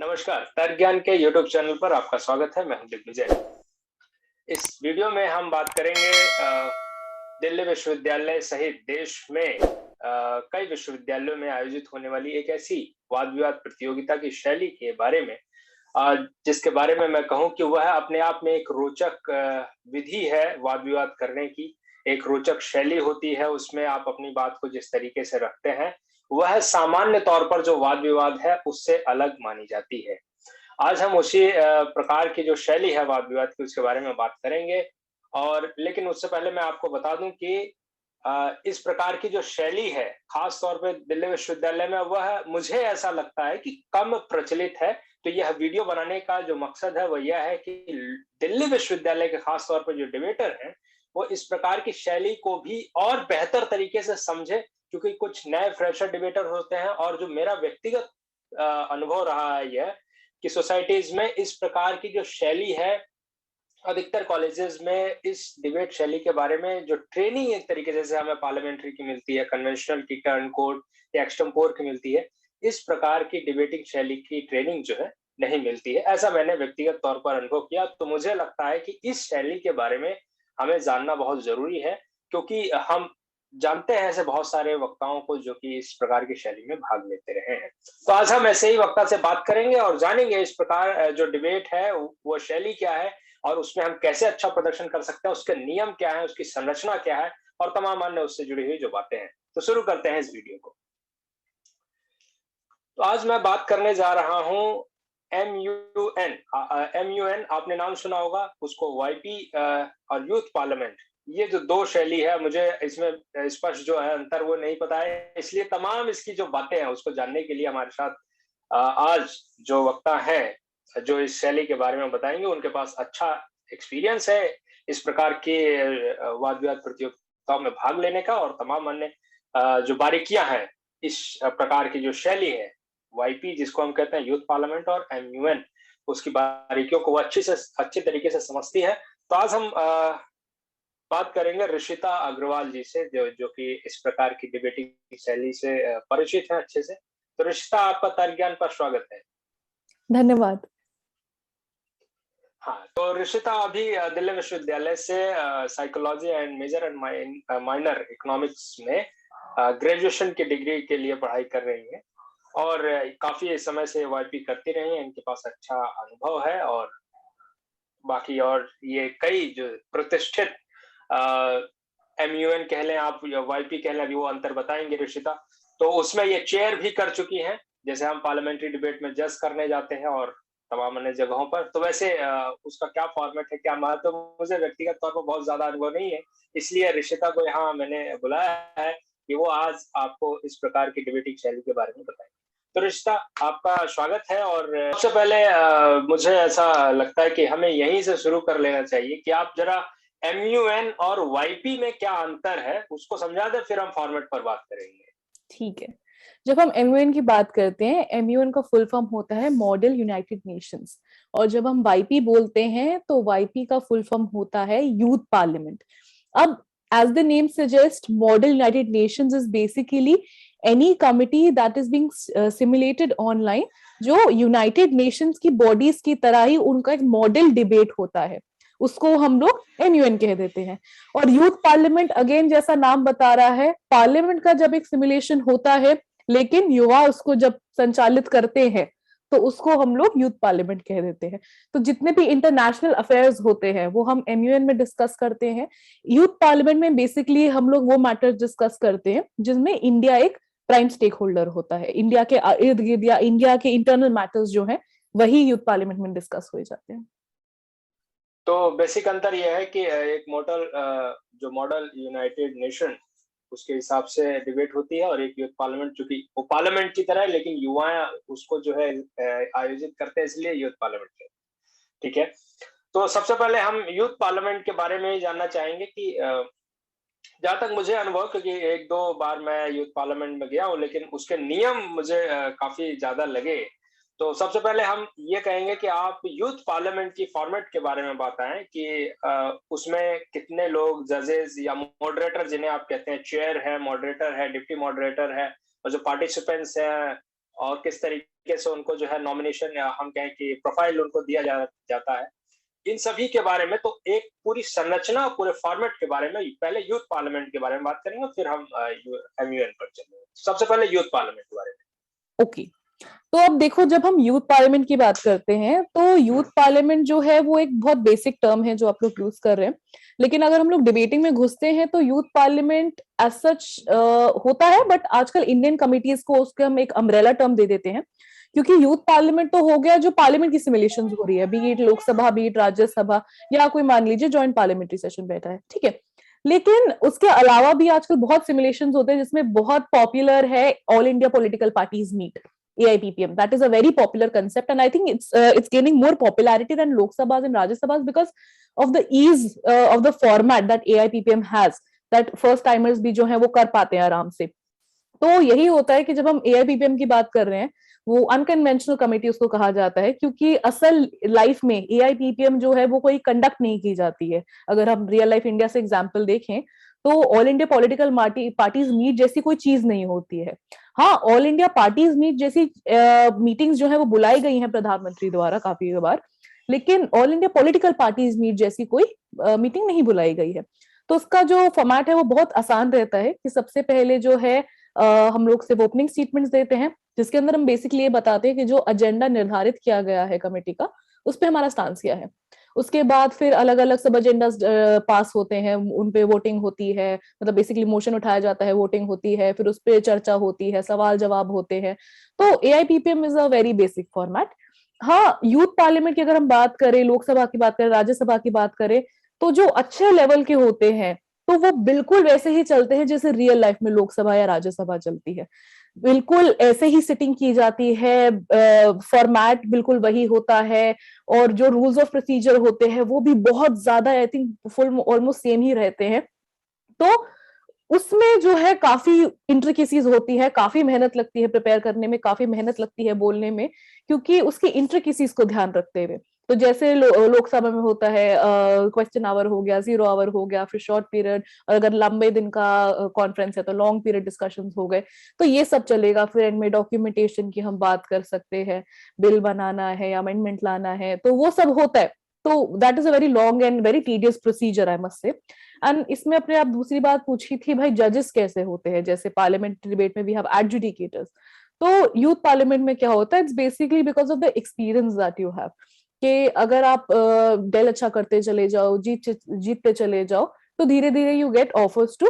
नमस्कार, तर्क ज्ञान के यूट्यूब चैनल पर आपका स्वागत है। मैं हूं दिग्विजय। इस वीडियो में हम बात करेंगे दिल्ली विश्वविद्यालय सहित देश में कई विश्वविद्यालयों में आयोजित होने वाली एक ऐसी वाद-विवाद प्रतियोगिता की शैली के बारे में, जिसके बारे में मैं कहूँ कि वह अपने आप में एक रोचक विधि है वाद-विवाद करने की, एक रोचक शैली होती है, उसमें आप अपनी बात को जिस तरीके से रखते हैं, वह सामान्य तौर पर जो वाद-विवाद है, उससे अलग मानी जाती है। आज हम उसी प्रकार की जो शैली है वाद-विवाद की, उसके बारे में बात करेंगे। और लेकिन उससे पहले मैं आपको बता दूं कि इस प्रकार की जो शैली है, खास तौर पे दिल्ली विश्वविद्यालय में, वह मुझे ऐसा लगता है कि कम प्रचलित है। तो यह वीडियो बनाने का जो मकसद है, वो यह है कि दिल्ली विश्वविद्यालय के खास तौर पे जो डिबेटर हैं, वो इस प्रकार की शैली को भी और बेहतर तरीके से समझें, क्योंकि कुछ नए फ्रेशर डिबेटर होते हैं। और जो मेरा व्यक्तिगत अनुभव रहा है यह, कि सोसाइटीज में इस प्रकार की जो शैली है, अधिकतर कॉलेजेस में इस डिबेट शैली के बारे में जो ट्रेनिंग एक तरीके से जैसे हमें पार्लियामेंट्री की मिलती है, कन्वेंशनल की, टर्न कोड या एक्सटेम्पोर की मिलती है, इस प्रकार की डिबेटिंग शैली की ट्रेनिंग जो है नहीं मिलती है। ऐसा मैंने व्यक्तिगत तौर पर अनुभव किया। तो मुझे लगता है कि इस शैली के बारे में हमें जानना बहुत जरूरी है, क्योंकि हम जानते हैं ऐसे बहुत सारे वक्ताओं को जो कि इस प्रकार की शैली में भाग लेते रहे हैं। तो आज हम ऐसे ही वक्ता से बात करेंगे और जानेंगे इस प्रकार जो डिबेट है वो शैली क्या है, और उसमें हम कैसे अच्छा प्रदर्शन कर सकते हैं, उसके नियम क्या है, उसकी संरचना क्या है, और तमाम अन्य उससे जुड़ी हुई जो बातें हैं। तो शुरू करते हैं इस वीडियो को। तो आज मैं बात करने जा रहा हूं MUN। MUN आपने नाम सुना होगा, उसको YP और यूथ पार्लियामेंट, ये जो दो शैली है, मुझे इसमें स्पष्ट जो है अंतर वो नहीं पता है। इसलिए तमाम इसकी जो बातें हैं उसको जानने के लिए हमारे साथ आज जो वक्ता हैं, जो इस शैली के बारे में बताएंगे, उनके पास अच्छा एक्सपीरियंस है इस प्रकार के वाद विवाद प्रतियोगिताओं में भाग लेने का, और तमाम अन्य जो बारीकियां हैं इस प्रकार की जो शैली है YP, जिसको हम कहते हैं यूथ पार्लियामेंट, और MUN, उसकी बारीकियों को वो अच्छे तरीके से समझती है। तो आज हम बात करेंगे ऋषिता अग्रवाल जी से, जो कि इस प्रकार की डिबेटिंग शैली से परिचित है अच्छे से। तो ऋषिता, आपका तर्क ज्ञान पर स्वागत है। धन्यवाद। हाँ, तो ऋषिता अभी दिल्ली विश्वविद्यालय से psychology and major and minor economics में ग्रेजुएशन की डिग्री के लिए पढ़ाई कर रही हैं, और काफी समय से YP करती रही हैं। इनके पास अच्छा अनुभव है, और बाकी और ये कई जो प्रतिष्ठित MUN कह लें आप या YP कह लें, अभी वो अंतर बताएंगे ऋषिता। तो उसमें ये चेयर भी कर चुकी हैं, जैसे हम पार्लियामेंट्री डिबेट में जज करने जाते हैं और तमाम अन्य जगहों पर। तो वैसे उसका क्या फॉर्मेट है, क्या महत्व, तो मुझे व्यक्तिगत तौर पर बहुत ज्यादा अनुभव नहीं है, इसलिए ऋषिता को यहाँ मैंने बुलाया है कि वो आज आपको इस प्रकार की डिबेटिंग शैली के बारे में बताएं। तो ऋषिता, आपका स्वागत है। और सबसे पहले मुझे ऐसा लगता है कि हमें यहीं से शुरू कर लेना चाहिए कि आप जरा MUN और YP में क्या अंतर है उसको समझा दें, फिर हम फॉर्मेट पर बात करेंगे। ठीक है। जब हम MUN की बात करते हैं, MUN का फुल फॉर्म होता है मॉडल यूनाइटेड नेशंस, और जब हम YP बोलते हैं तो YP का फुल फॉर्म होता है यूथ पार्लियामेंट। अब as the name suggests, Model United Nations is basically any committee that is being simulated online, जो यूनाइटेड नेशंस की बॉडीज की तरह ही उनका एक मॉडल डिबेट होता है, उसको हम लोग MUN कह देते हैं। और यूथ पार्लियामेंट, अगेन जैसा नाम बता रहा है, पार्लियामेंट का जब एक सिमुलेशन होता है, लेकिन युवा उसको जब संचालित करते हैं तो उसको हम लोग यूथ पार्लियामेंट कह देते हैं। तो जितने भी इंटरनेशनल अफेयर्स होते हैं वो हम MUN में डिस्कस करते हैं। यूथ पार्लियामेंट में बेसिकली हम लोग वो मैटर्स डिस्कस करते हैं जिसमें इंडिया एक प्राइम स्टेक होल्डर होता है। इंडिया के इर्द गिर्द या इंडिया के इंटरनल मैटर्स जो है वही यूथ पार्लियामेंट में डिस्कस हो जाते हैं। तो बेसिक अंतर यह है कि एक जो मॉडल यूनाइटेड नेशन, उसके हिसाब से डिबेट होती है, और एक यूथ पार्लियामेंट, चूंकि वो पार्लियामेंट की तरह है लेकिन युवा उसको जो है आयोजित करते हैं, इसलिए यूथ पार्लियामेंट है। ठीक है। तो सबसे पहले हम यूथ पार्लियामेंट के बारे में ही जानना चाहेंगे कि जहां तक मुझे अनुभव, क्योंकि एक दो बार मैं यूथ पार्लियामेंट में गया हूँ, लेकिन उसके नियम मुझे काफी ज्यादा लगे। तो सबसे पहले हम ये कहेंगे कि आप यूथ पार्लियामेंट की फॉर्मेट के बारे में बताएं कि उसमें कितने लोग जजेस या मॉडरेटर, जिन्हें आप कहते हैं, चेयर है, मॉडरेटर है, डिप्टी मॉडरेटर है, और जो पार्टिसिपेंट्स हैं, और किस तरीके से उनको जो है नॉमिनेशन या हम कहें कि प्रोफाइल उनको दिया जाता है, इन सभी के बारे में। तो एक पूरी संरचना, पूरे फॉर्मेट के बारे में पहले यूथ पार्लियामेंट के बारे में बात करेंगे, फिर हम एमयूएन पर चलेंगे। सबसे पहले यूथ पार्लियामेंट के बारे में। ओके, तो अब देखो, जब हम यूथ पार्लियामेंट की बात करते हैं तो यूथ पार्लियामेंट जो है वो एक बहुत बेसिक टर्म है जो आप लोग यूज कर रहे हैं, लेकिन अगर हम लोग डिबेटिंग में घुसते हैं तो यूथ पार्लियामेंट एज सच होता है, बट आजकल इंडियन कमिटीज को उसके हम एक अम्ब्रेला टर्म दे देते हैं, क्योंकि यूथ पार्लियामेंट तो हो गया जो पार्लियामेंट की सिमुलेशन हो रही है, B it Lok Sabha, B it Rajya Sabha, या कोई मान लीजिए ज्वाइंट पार्लियामेंट्री सेशन बैठा है, ठीक है। लेकिन उसके अलावा भी आजकल बहुत सिमुलेशन होते हैं, जिसमें बहुत पॉपुलर है all India political parties meet, AIPPM. That is a very popular concept, and I think it's gaining more popularity than Lok Sabhas and Rajya Sabhas because of the ease of the format that AIPPM has. That first timers भी जो है वो कर पाते हैं आराम से। तो यही होता है कि जब हम AIPPM की बात कर रहे हैं, वो अनकन्वेंशनल कमेटी उसको कहा जाता है, क्योंकि असल लाइफ में AIPPM जो है वो कोई कंडक्ट नहीं की जाती है। अगर हम रियल लाइफ इंडिया से एग्जांपल देखें तो all India political parties meet जैसी कोई चीज नहीं होती है। हाँ, ऑल इंडिया पार्टीज मीट जैसी मीटिंग्स जो है वो बुलाई गई हैं प्रधानमंत्री द्वारा काफी बार, लेकिन all India political parties meet जैसी कोई मीटिंग नहीं बुलाई गई है। तो उसका जो फॉर्मेट है वो बहुत आसान रहता है कि सबसे पहले जो है हम लोग सिर्फ ओपनिंग स्टेटमेंट्स देते हैं, जिसके अंदर हम बेसिकली ये बताते हैं कि जो एजेंडा निर्धारित किया गया है कमेटी का, उस पर हमारा स्टांस क्या है। उसके बाद फिर अलग अलग सब एजेंडास पास होते हैं, उन पे वोटिंग होती है, मतलब बेसिकली मोशन उठाया जाता है, वोटिंग होती है, फिर उस पर चर्चा होती है, सवाल जवाब होते हैं। तो AIPPM is a very basic format. हाँ, यूथ पार्लियामेंट की अगर हम बात करें, लोकसभा की बात करें, राज्यसभा की बात करें, तो जो अच्छे लेवल के होते हैं तो वो बिल्कुल वैसे ही चलते हैं जैसे रियल लाइफ में लोकसभा या राज्यसभा चलती है। बिल्कुल ऐसे ही सिटिंग की जाती है, फॉर्मेट बिल्कुल वही होता है, और जो रूल्स ऑफ प्रोसीजर होते हैं वो भी बहुत ज्यादा, I think full almost same ही रहते हैं। तो उसमें जो है काफी इंट्रिकेसीज होती है, काफी मेहनत लगती है प्रिपेयर करने में, काफी मेहनत लगती है बोलने में, क्योंकि उसकी इंट्रिकेसीज को ध्यान रखते हुए। तो जैसे लोकसभा में होता है क्वेश्चन आवर हो गया, 0 आवर हो गया, फिर शॉर्ट पीरियड, और अगर लंबे दिन का कॉन्फ्रेंस है तो लॉन्ग पीरियड डिस्कशन हो गए, तो ये सब चलेगा। फिर एंड में डॉक्यूमेंटेशन की हम बात कर सकते हैं, बिल बनाना है या अमेंडमेंट लाना है, तो वो सब होता है। तो that is a very long and very tedious procedure, I must say. And इसमें अपने आप दूसरी बात पूछी थी, भाई जजेस कैसे होते हैं, जैसे पार्लियामेंट्री डिबेट में भी हैव एडजुडिकेटर्स, तो यूथ पार्लियामेंट में क्या होता है, it's basically because of the experience that you have, कि अगर आप डेल अच्छा करते चले जाओ, जीतते चले जाओ, तो धीरे धीरे you get offers to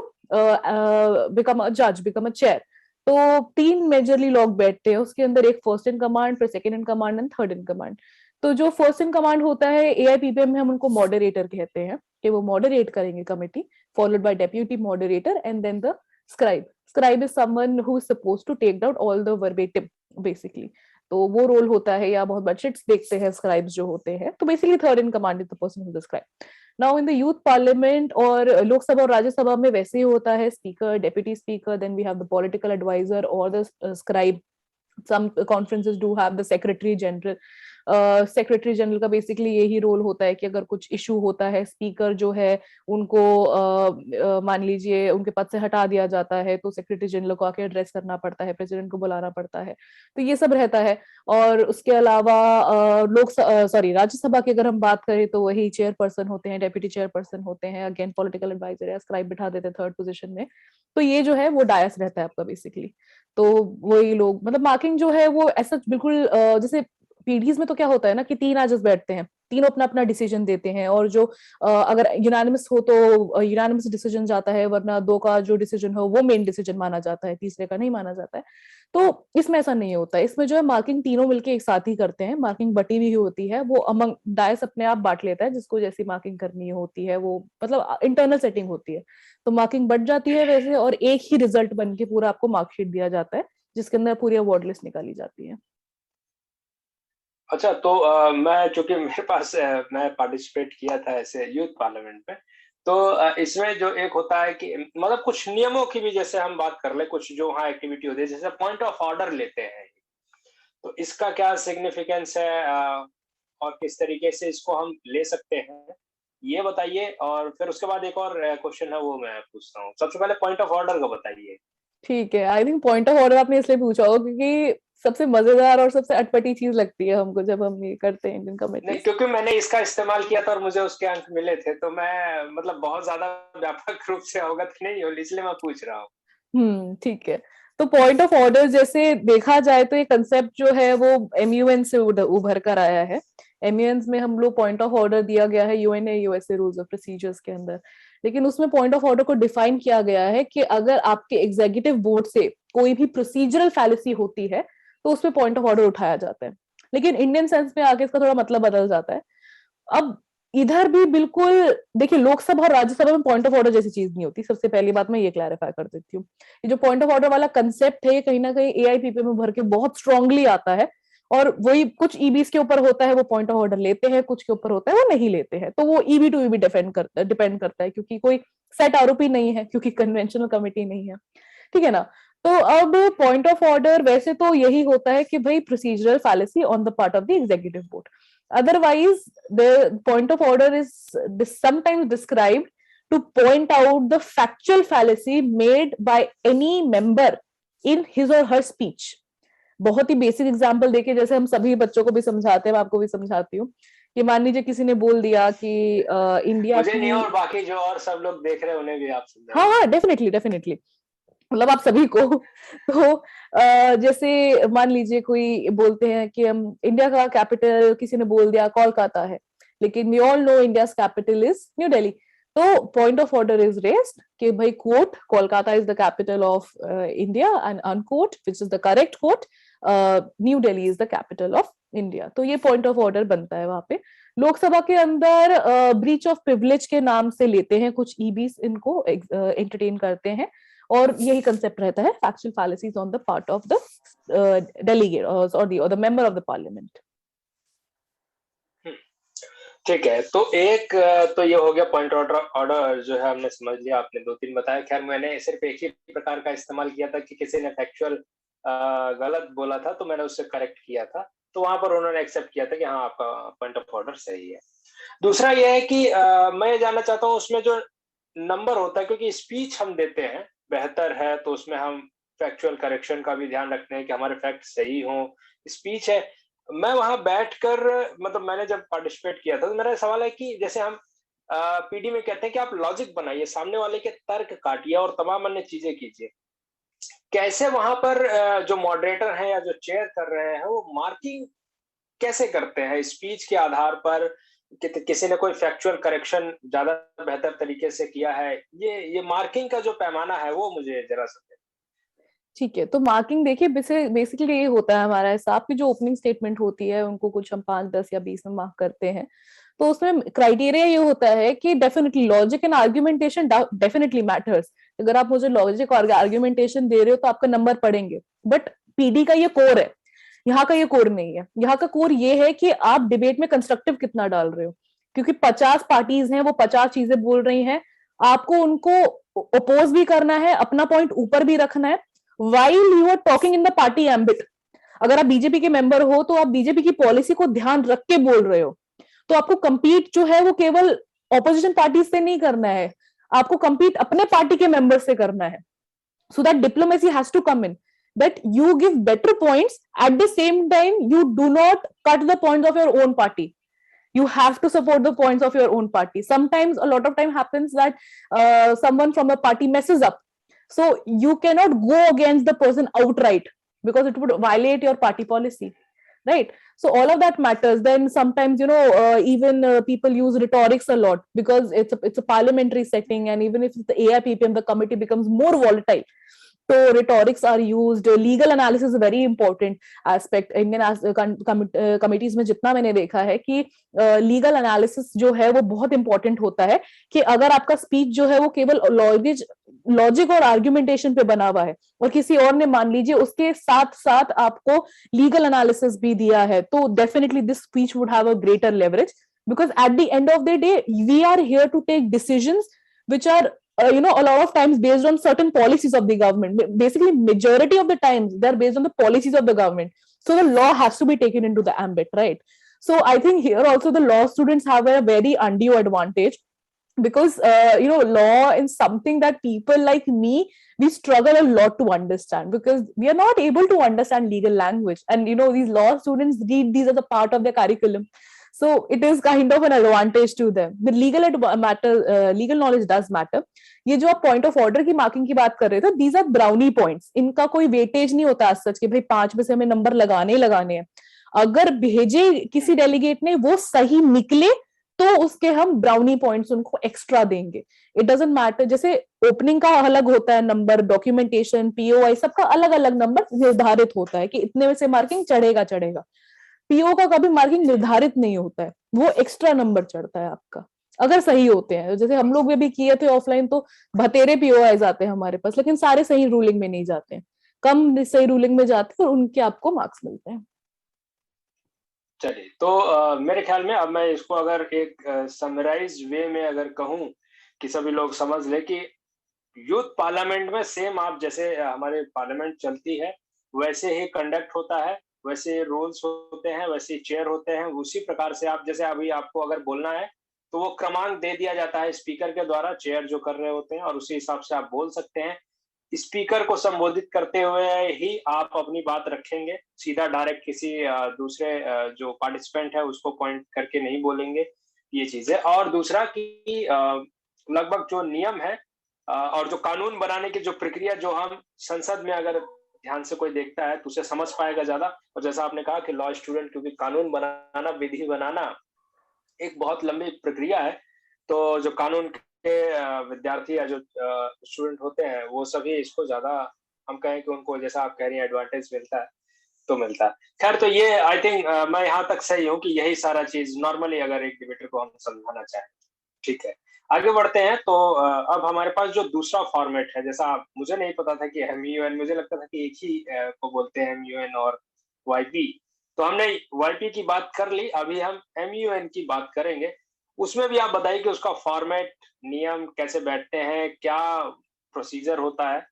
become a जज, बिकम अ चेयर। तो 3 मेजरली लोग बैठते हैं उसके अंदर, एक फर्स्ट इन कमांड, फिर second in command and third in command. तो जो फर्स्ट इन कमांड होता है AIPPM में हम उनको मॉडरेटर कहते हैं, कि वो मॉडरेट करेंगे committee, followed by deputy moderator and then the scribe. Scribe is someone who is supposed to take down all the verbatim basically, तो वो रोल होता है, या बहुत बजट्स देखते हैं स्क्राइब्स जो होते हैं। तो basically third in command is the person who is the scribe. Now in the youth parliament और लोकसभा और राज्यसभा में वैसे ही होता है, speaker, deputy speaker, then we have the political adviser और the scribe. some conferences do have the secretary general। Secretary general का basically यही रोल होता है कि अगर कुछ इशू होता है, स्पीकर जो है उनको मान लीजिए उनके पद से हटा दिया जाता है, तो सेक्रेटरी जनरल को आके एड्रेस करना पड़ता है, प्रेसिडेंट को बुलाना पड़ता है, तो ये सब रहता है। और उसके अलावा राज्यसभा की अगर हम बात करें तो वही चेयरपर्सन होते हैं, डेप्यूटी चेयरपर्सन होते हैं, अगेन पॉलिटिकल एडवाइजर या स्क्राइब बिठा देते हैं थर्ड पोजीशन में। तो ये जो है वो डायस रहता है आपका बेसिकली। तो वही लोग, मतलब मार्किंग जो है वो ऐसा बिल्कुल जैसे पीढ़ीज में तो क्या होता है ना कि 3 जजेस बैठते हैं, तीनों अपना अपना डिसीजन देते हैं, और जो अगर यूनानिमस हो तो यूनानिमस डिसीजन जाता है, वरना 2 का जो डिसीजन हो वो मेन डिसीजन माना जाता है, तीसरे का नहीं माना जाता है। तो इसमें ऐसा नहीं होता है, इसमें जो है मार्किंग तीनों मिलके एक साथ ही करते हैं, मार्किंग बटी हुई होती है, वो अमंग डायस अपने आप बांट लेता है जिसको जैसी मार्किंग करनी होती है, वो मतलब इंटरनल सेटिंग होती है, तो मार्किंग बढ़ जाती है वैसे, और एक ही रिजल्ट बन के पूरा आपको मार्कशीट दिया जाता है, जिसके अंदर पूरी अवार्ड लिस्ट निकाली जाती है। अच्छा, तो मैं, चूंकि मेरे पास मैं पार्टिसिपेट किया था ऐसे यूथ पार्लियामेंट में, तो इसमें जो एक होता है कि मतलब कुछ नियमों की भी जैसे हम बात कर ले, कुछ जो वहाँ एक्टिविटी होती है, जैसे पॉइंट ऑफ ऑर्डर लेते हैं, तो तो इसका क्या सिग्निफिकेंस है और किस तरीके से इसको हम ले सकते हैं, ये बताइए। और फिर उसके बाद एक और क्वेश्चन है वो मैं पूछता हूँ। सबसे पहले पॉइंट ऑफ ऑर्डर का बताइए। ठीक है, I think point of order आपने इसलिए पूछा होगा क्योंकि सबसे मजेदार और सबसे अटपटी चीज लगती है हमको जब हम ये करते हैं इंडियन नहीं, कमिटीज। क्योंकि मैंने इसका इस्तेमाल किया था और मुझे उसके अंक मिले थे, तो मैं मतलब बहुत ज्यादा व्यापक रूप से अवगत नहीं हूँ, इसलिए मैं पूछ रहा हूँ। ठीक है। तो पॉइंट ऑफ ऑर्डर जैसे देखा जाए तो ये कंसेप्ट जो है वो एमयूएन से उभर कर आया है। एमयूएन में हम लोग पॉइंट ऑफ ऑर्डर दिया गया है UNA USA rules of procedures के अंदर, लेकिन उसमें पॉइंट ऑफ ऑर्डर को डिफाइन किया गया है कि अगर आपके एग्जीक्यूटिव बोर्ड से कोई भी प्रोसीजरल फैलेसी होती है तो उसमें पॉइंट ऑफ ऑर्डर उठाया जाता है। लेकिन इंडियन सेंस में आके इसका थोड़ा मतलब बदल जाता है। अब इधर भी बिल्कुल देखिए, लोकसभा और राज्यसभा में पॉइंट ऑफ ऑर्डर जैसी चीज नहीं होती। सबसे पहली बात मैं ये क्लैरिफाई कर देती हूँ, ये जो पॉइंट ऑफ ऑर्डर वाला कंसेप्ट है ये कहीं ना कहीं एआईपीपी में भर के बहुत स्ट्रांगली आता है, और वही कुछ ईबीस के ऊपर होता है वो पॉइंट ऑफ ऑर्डर लेते हैं, कुछ के ऊपर होता है वो नहीं लेते हैं। तो वो ईबी टू ईबी डिपेंड करता है क्योंकि कोई सेट आरोपी नहीं है, क्योंकि कन्वेंशनल कमिटी नहीं है, ठीक है ना। तो अब पॉइंट ऑफ ऑर्डर वैसे तो यही होता है कि भाई procedural fallacy on the part of the executive board. Otherwise, the point of order is sometimes described to point out the factual fallacy made by any member in his or her speech. बहुत ही basic example देके जैसे हम सभी बच्चों को भी समझाते हैं, मैं आपको भी समझाती हूँ कि मान लीजिए किसी ने बोल दिया कि इंडिया मुझे नहीं, की, और बाकी जो और सब लोग देख रहे हैं उन्हें भी आप हाँ समझाइए। हाँ डेफिनेटली डेफिनेटली, मतलब आप सभी को। तो जैसे मान लीजिए कोई बोलते हैं कि हम इंडिया का कैपिटल, किसी ने बोल दिया कोलकाता है, लेकिन we all know India capital is New Delhi. तो point of order is raised कि भाई quote Kolkata is the capital of India and unquote which is the correct quote New Delhi is the capital of India. तो ये point of order बनता है वहां पे। लोकसभा के अंदर ब्रीच ऑफ प्रिविलेज के नाम से लेते हैं कुछ ईबीस, इनको एंटरटेन करते हैं, और यही कंसेप्ट रहता है factual fallacies on the part of the delegate और the member of the parliament. ठीक है, तो एक तो ये हो गया पॉइंट ऑर्डर जो है हमने समझ लिया, आपने दो तीन बताया। खैर मैंने सिर्फ एक ही प्रकार का इस्तेमाल किया था कि किसी ने फैक्चुअल गलत बोला था तो मैंने उससे करेक्ट किया था, तो वहां पर उन्होंने एक्सेप्ट किया था कि हाँ आपका पॉइंट ऑफ ऑर्डर सही है। दूसरा यह है कि मैं ये जानना चाहता हूँ उसमें जो नंबर होता है, क्योंकि स्पीच हम देते हैं बेहतर है तो उसमें हम फैक्चुअल करेक्शन का भी ध्यान रखते हैं कि हमारे फैक्ट सही हों। स्पीच है, मैं वहां बैठकर मतलब मैंने जब पार्टिसिपेट किया था तो मेरा सवाल है कि जैसे हम पीडी में कहते हैं कि आप लॉजिक बनाइए, सामने वाले के तर्क काटिए और तमाम अन्य चीजें कीजिए, कैसे वहां पर जो मॉडरेटर हैं या जो चेयर कर रहे हैं वो मार्किंग कैसे करते हैं स्पीच के आधार पर कि किसी ने कोई फैक्चुअल करेक्शन ज्यादा बेहतर तरीके से किया है, ये मार्किंग का जो पैमाना है वो मुझे जरा समझे। ठीक है, तो मार्किंग देखिए बेसिकली ये होता है हमारा हिसाब की जो ओपनिंग स्टेटमेंट होती है उनको कुछ हम 5, 10 या 20 में मार्क करते हैं। तो उसमें क्राइटेरिया ये होता है कि definitely logic and argumentation definitely matters. अगर आप मुझे लॉजिक और आर्ग्यूमेंटेशन दे रहे हो तो आपका नंबर पड़ेंगे, बट पीडी का ये कोर है, यहाँ का ये कोर नहीं है। यहाँ का कोर ये है कि आप डिबेट में कंस्ट्रक्टिव कितना डाल रहे हो, क्योंकि 50 पार्टीज हैं, वो 50 चीजें बोल रही हैं, आपको उनको ओपोज भी करना है, अपना पॉइंट ऊपर भी रखना है while you are talking in the party ambit। अगर आप बीजेपी के मेंबर हो तो आप बीजेपी की पॉलिसी को ध्यान रख के बोल रहे हो, तो आपको compete जो है वो केवल ऑपोजिशन पार्टी से नहीं करना है, आपको compete अपने पार्टी के मेंबर से करना है। So that diplomacy has to come in, that you give better points, at the same time you do not cut the points of your own party, you have to support the points of your own party. Sometimes a lot of time happens that someone from a party messes up, so you cannot go against the person outright because it would violate your party policy, right? So all of that matters. Then sometimes even people use rhetorics a lot because it's a parliamentary setting, and even if it's the AIPPM, the committee becomes more volatile. So rhetorics are used. Legal analysis is a very important aspect. Indian committees में जितना मैंने देखा है कि legal analysis जो है वो बहुत important होता है, कि अगर आपका speech जो है वो केवल लॉजिक और आर्ग्यूमेंटेशन पे बना हुआ है और किसी और ने मान लीजिए उसके साथ साथ आपको लीगल एनालिसिस भी दिया है, तो definitely this speech would have a greater leverage, because at the end of the day we are here to take decisions which are a lot of times based on certain policies of the government. Basically majority of the times they are based on the policies of the government. So the law has to be taken into the ambit, right? So I think here also the law students have a very undue advantage, because law is something that people like me, we struggle a lot to understand, because we are not able to understand legal language, and these law students read these as a part of their curriculum. So it is kind of an advantage to them. The legal knowledge does matter. ये जो आप point of order की marking की बात कर रहे थे, these are brownie points, इनका कोई वेटेज नहीं होता सच कि भाई 5 में से हमें नंबर लगाने ही लगाने हैं। अगर भेजे किसी डेलीगेट ने, वो सही निकले, तो उसके हम ब्राउनी पॉइंट्स उनको एक्स्ट्रा देंगे। इट डजंट मैटर, जैसे ओपनिंग का अलग होता है नंबर, डॉक्यूमेंटेशन, पीओआई, सबका अलग अलग नंबर निर्धारित होता है कि इतने में से मार्किंग चढ़ेगा चढ़ेगा। पीओ का कभी मार्किंग निर्धारित नहीं होता है, वो एक्स्ट्रा नंबर चढ़ता है आपका अगर सही होते हैं। जैसे हम लोग भी किए थे ऑफलाइन, तो बतेरे पीओआई जाते हैं हमारे पास, लेकिन सारे सही रूलिंग में नहीं जाते हैं, कम सही रूलिंग में जाते हैं और उनके आपको मार्क्स मिलते हैं। चलिए, तो मेरे ख्याल में अब मैं इसको अगर एक समराइज वे में अगर कहूं कि सभी लोग समझ ले कि यूथ पार्लियामेंट में सेम आप जैसे हमारे पार्लियामेंट चलती है वैसे ही कंडक्ट होता है, वैसे रूल्स होते हैं, वैसे चेयर होते हैं, उसी प्रकार से आप जैसे अभी आपको अगर बोलना है तो वो क्रमांक दे दिया जाता है स्पीकर के द्वारा, चेयर जो कर रहे होते हैं, और उसी हिसाब से आप बोल सकते हैं। स्पीकर को संबोधित करते हुए ही आप अपनी बात रखेंगे, सीधा डायरेक्ट किसी दूसरे जो पार्टिसिपेंट है उसको पॉइंट करके नहीं बोलेंगे, ये चीजें। और दूसरा कि लगभग जो नियम है और जो कानून बनाने की जो प्रक्रिया जो हम संसद में अगर ध्यान से कोई देखता है तो उसे समझ पाएगा ज्यादा। और जैसा आपने कहा कि लॉ स्टूडेंट, क्योंकि कानून बनाना, विधि बनाना एक बहुत लंबी प्रक्रिया है, तो जो कानून के विद्यार्थी या जो स्टूडेंट होते हैं वो सभी इसको ज्यादा, हम कहें कि उनको जैसा आप कह रही हैं एडवांटेज मिलता है तो मिलता है। खैर, तो ये आई थिंक मैं यहाँ तक सही हूँ कि यही सारा चीज नॉर्मली अगर एक डिबेटर को हम समझाना चाहें। ठीक है, आगे बढ़ते हैं। तो अब हमारे पास जो दूसरा फॉर्मेट है, जैसा मुझे नहीं पता था कि MUN, मुझे लगता था कि एक ही को बोलते हैं MUN और YP, तो हमने YP की बात कर ली, अभी हम MUN की बात करेंगे। उसमें भी आप बताइए कि उसका फॉर्मेट, नियम कैसे बैठते हैं, क्या प्रोसीजर होता है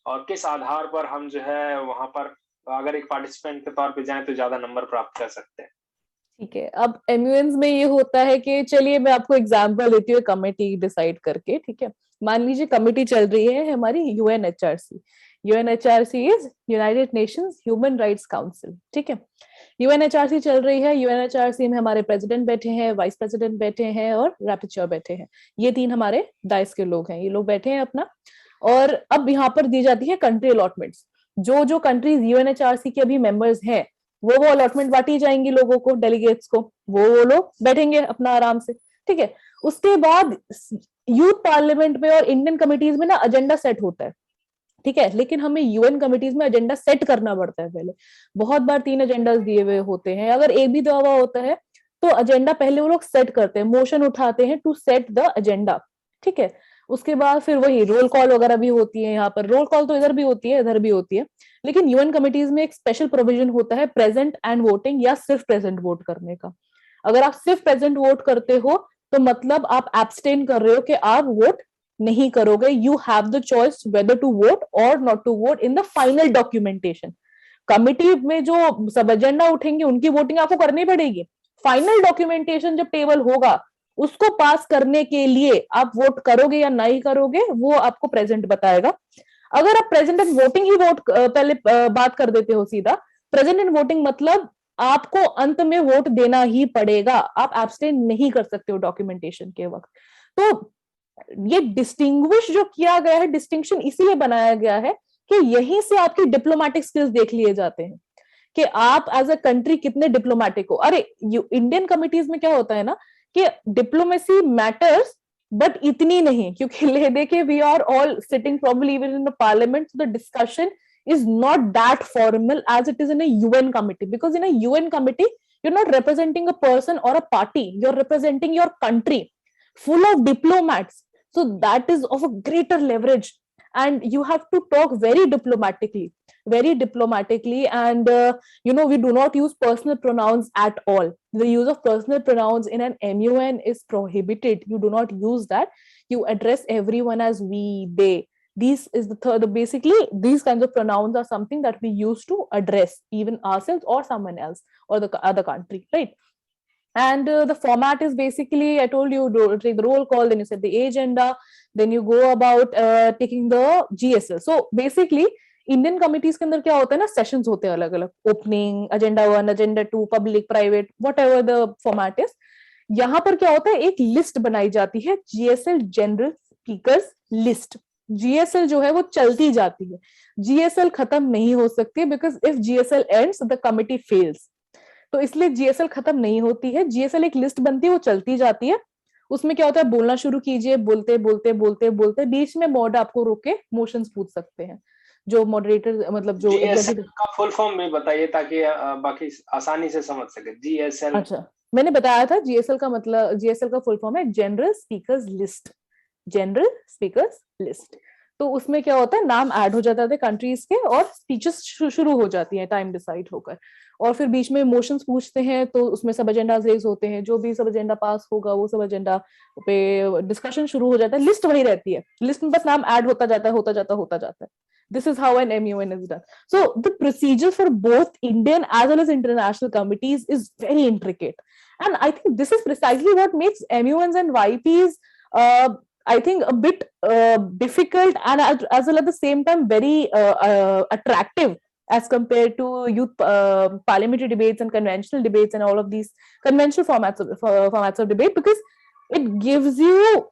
और किस आधार पर हम जो है वहां पर अगर एक पार्टिसिपेंट के तौर पे जाएं तो ज्यादा नंबर प्राप्त कर सकते हैं। ठीक है, अब MUNs में ये होता है कि चलिए मैं आपको एग्जांपल देती हूँ कमेटी डिसाइड करके। ठीक है, मान लीजिए कमेटी चल रही है हमारी UNHRC। UNHRC is United Nations human rights council. ठीक है, UNHRC चल रही है। UNHRC में हमारे प्रेसिडेंट बैठे हैं, वाइस प्रेसिडेंट बैठे हैं और रैपिचर बैठे हैं। ये 3 हमारे डाइस के लोग हैं, ये लोग बैठे हैं अपना। और अब यहाँ पर दी जाती है कंट्री अलॉटमेंट्स। जो जो कंट्रीज UNHRC के अभी मेंबर्स हैं, वो अलॉटमेंट बांटी जाएंगी लोगों को, डेलीगेट्स को, वो लोग बैठेंगे अपना आराम से। ठीक है, उसके बाद यूथ पार्लियामेंट में और इंडियन कमिटीज में ना एजेंडा सेट होता है। ठीक है, लेकिन हमें UN कमिटीज में एजेंडा सेट करना पड़ता है पहले। बहुत बार 3 एजेंडास दिए हुए होते हैं, अगर एक भी दिया हुआ होता है तो एजेंडा पहले वो लोग सेट करते हैं, मोशन उठाते हैं टू सेट द एजेंडा। ठीक है, उसके बाद फिर वही रोल कॉल वगैरह भी होती है। यहाँ पर रोल कॉल तो इधर भी होती है, इधर भी होती है, लेकिन UN कमिटीज में एक स्पेशल प्रोविजन होता है प्रेजेंट एंड वोटिंग, या सिर्फ प्रेजेंट वोट करने का। अगर आप सिर्फ प्रेजेंट वोट करते हो तो मतलब आप एब्सटेन कर रहे हो कि आप वोट नहीं करोगे। You have the choice whether to vote और not to vote in the final documentation. Committee में जो सब एजेंडा उठेंगे उनकी वोटिंग आपको करनी पड़ेगी। फाइनल डॉक्यूमेंटेशन जब टेबल होगा, उसको पास करने के लिए आप वोट करोगे या नहीं करोगे, वो आपको प्रेजेंट बताएगा। अगर आप present and voting he vote पहले बात कर देते हो सीधा, प्रेजेंट एंड वोटिंग मतलब आपको अंत में वोट देना ही पड़ेगा, आप एब्सटेन नहीं कर सकते हो डॉक्यूमेंटेशन के वक्त। तो ये डिस्टिंग्विश जो किया गया है, डिस्टिंक्शन इसीलिए बनाया गया है कि यहीं से आपकी डिप्लोमेटिक स्किल्स देख लिए जाते हैं कि आप एज अ कंट्री कितने डिप्लोमेटिक हो। अरे इंडियन कमिटीज में क्या होता है ना कि डिप्लोमेसी मैटर्स, बट इतनी नहीं, क्योंकि ले देखिए we are all sitting probably even in the parliament, the discussion is not that formal as it is in a UN committee, because in a UN committee you're not representing a person or a party, you're representing your country full of diplomats, so that is of a greater leverage and you have to talk very diplomatically, and we do not use personal pronouns at all. The use of personal pronouns in an MUN is prohibited. You do not use that. You address everyone as we, they. These is the third, basically these kinds of pronouns are something that we use to address even ourselves or someone else or the other country, right? And the format is basically, I told you, take the roll call, then you set the agenda, then you go about taking the GSL. So basically Indian committees के अंदर क्या होता है ना, sessions होते हैं अलग अलग, opening, agenda 1, agenda 2, public, private, what ever the format is. यहाँ पर क्या होता है, एक लिस्ट बनाई जाती है, GSL general speakers list. GSL जो है वो चलती जाती है, जीएसएल खत्म नहीं हो सकती, because if GSL ends the committee fails. तो इसलिए जीएसएल खत्म नहीं होती है, जीएसएल एक लिस्ट बनती है, वो चलती जाती है। उसमें क्या होता है, बोलना शुरू कीजिए, बोलते बोलते बोलते बोलते बीच में मॉड आपको रोक के मोशंस पूछ सकते हैं, जो मॉडरेटर मतलब जो जीएसएल का फुल फॉर्म भी बताइए ताकि बाकी आसानी से समझ सके। जीएसएल, अच्छा मैंने बताया था, जीएसएल का मतलब, जीएसएल का फुल फॉर्म है general speakers list, general speakers list. तो उसमें क्या होता है, नाम ऐड हो जाता है कंट्रीज के और स्पीचेस शुरू हो जाती हैं टाइम डिसाइड होकर, और फिर बीच में मोशंस पूछते हैं, तो उसमें सब एजेंडाज रेज होते हैं, जो भी सब एजेंडा पास होगा वो सब एजेंडा पे डिस्कशन शुरू हो जाता है। लिस्ट वही रहती है, लिस्ट में बस नाम ऐड होता जाता है, होता जाता है। This is how an MUN is done. So the procedure for both Indian as well as international committees is very intricate, and I think this is precisely what makes MUNs and YPs I think a bit difficult and as well at the same time very attractive as compared to youth parliamentary debates and conventional debates and all of these conventional formats of debate, because it gives you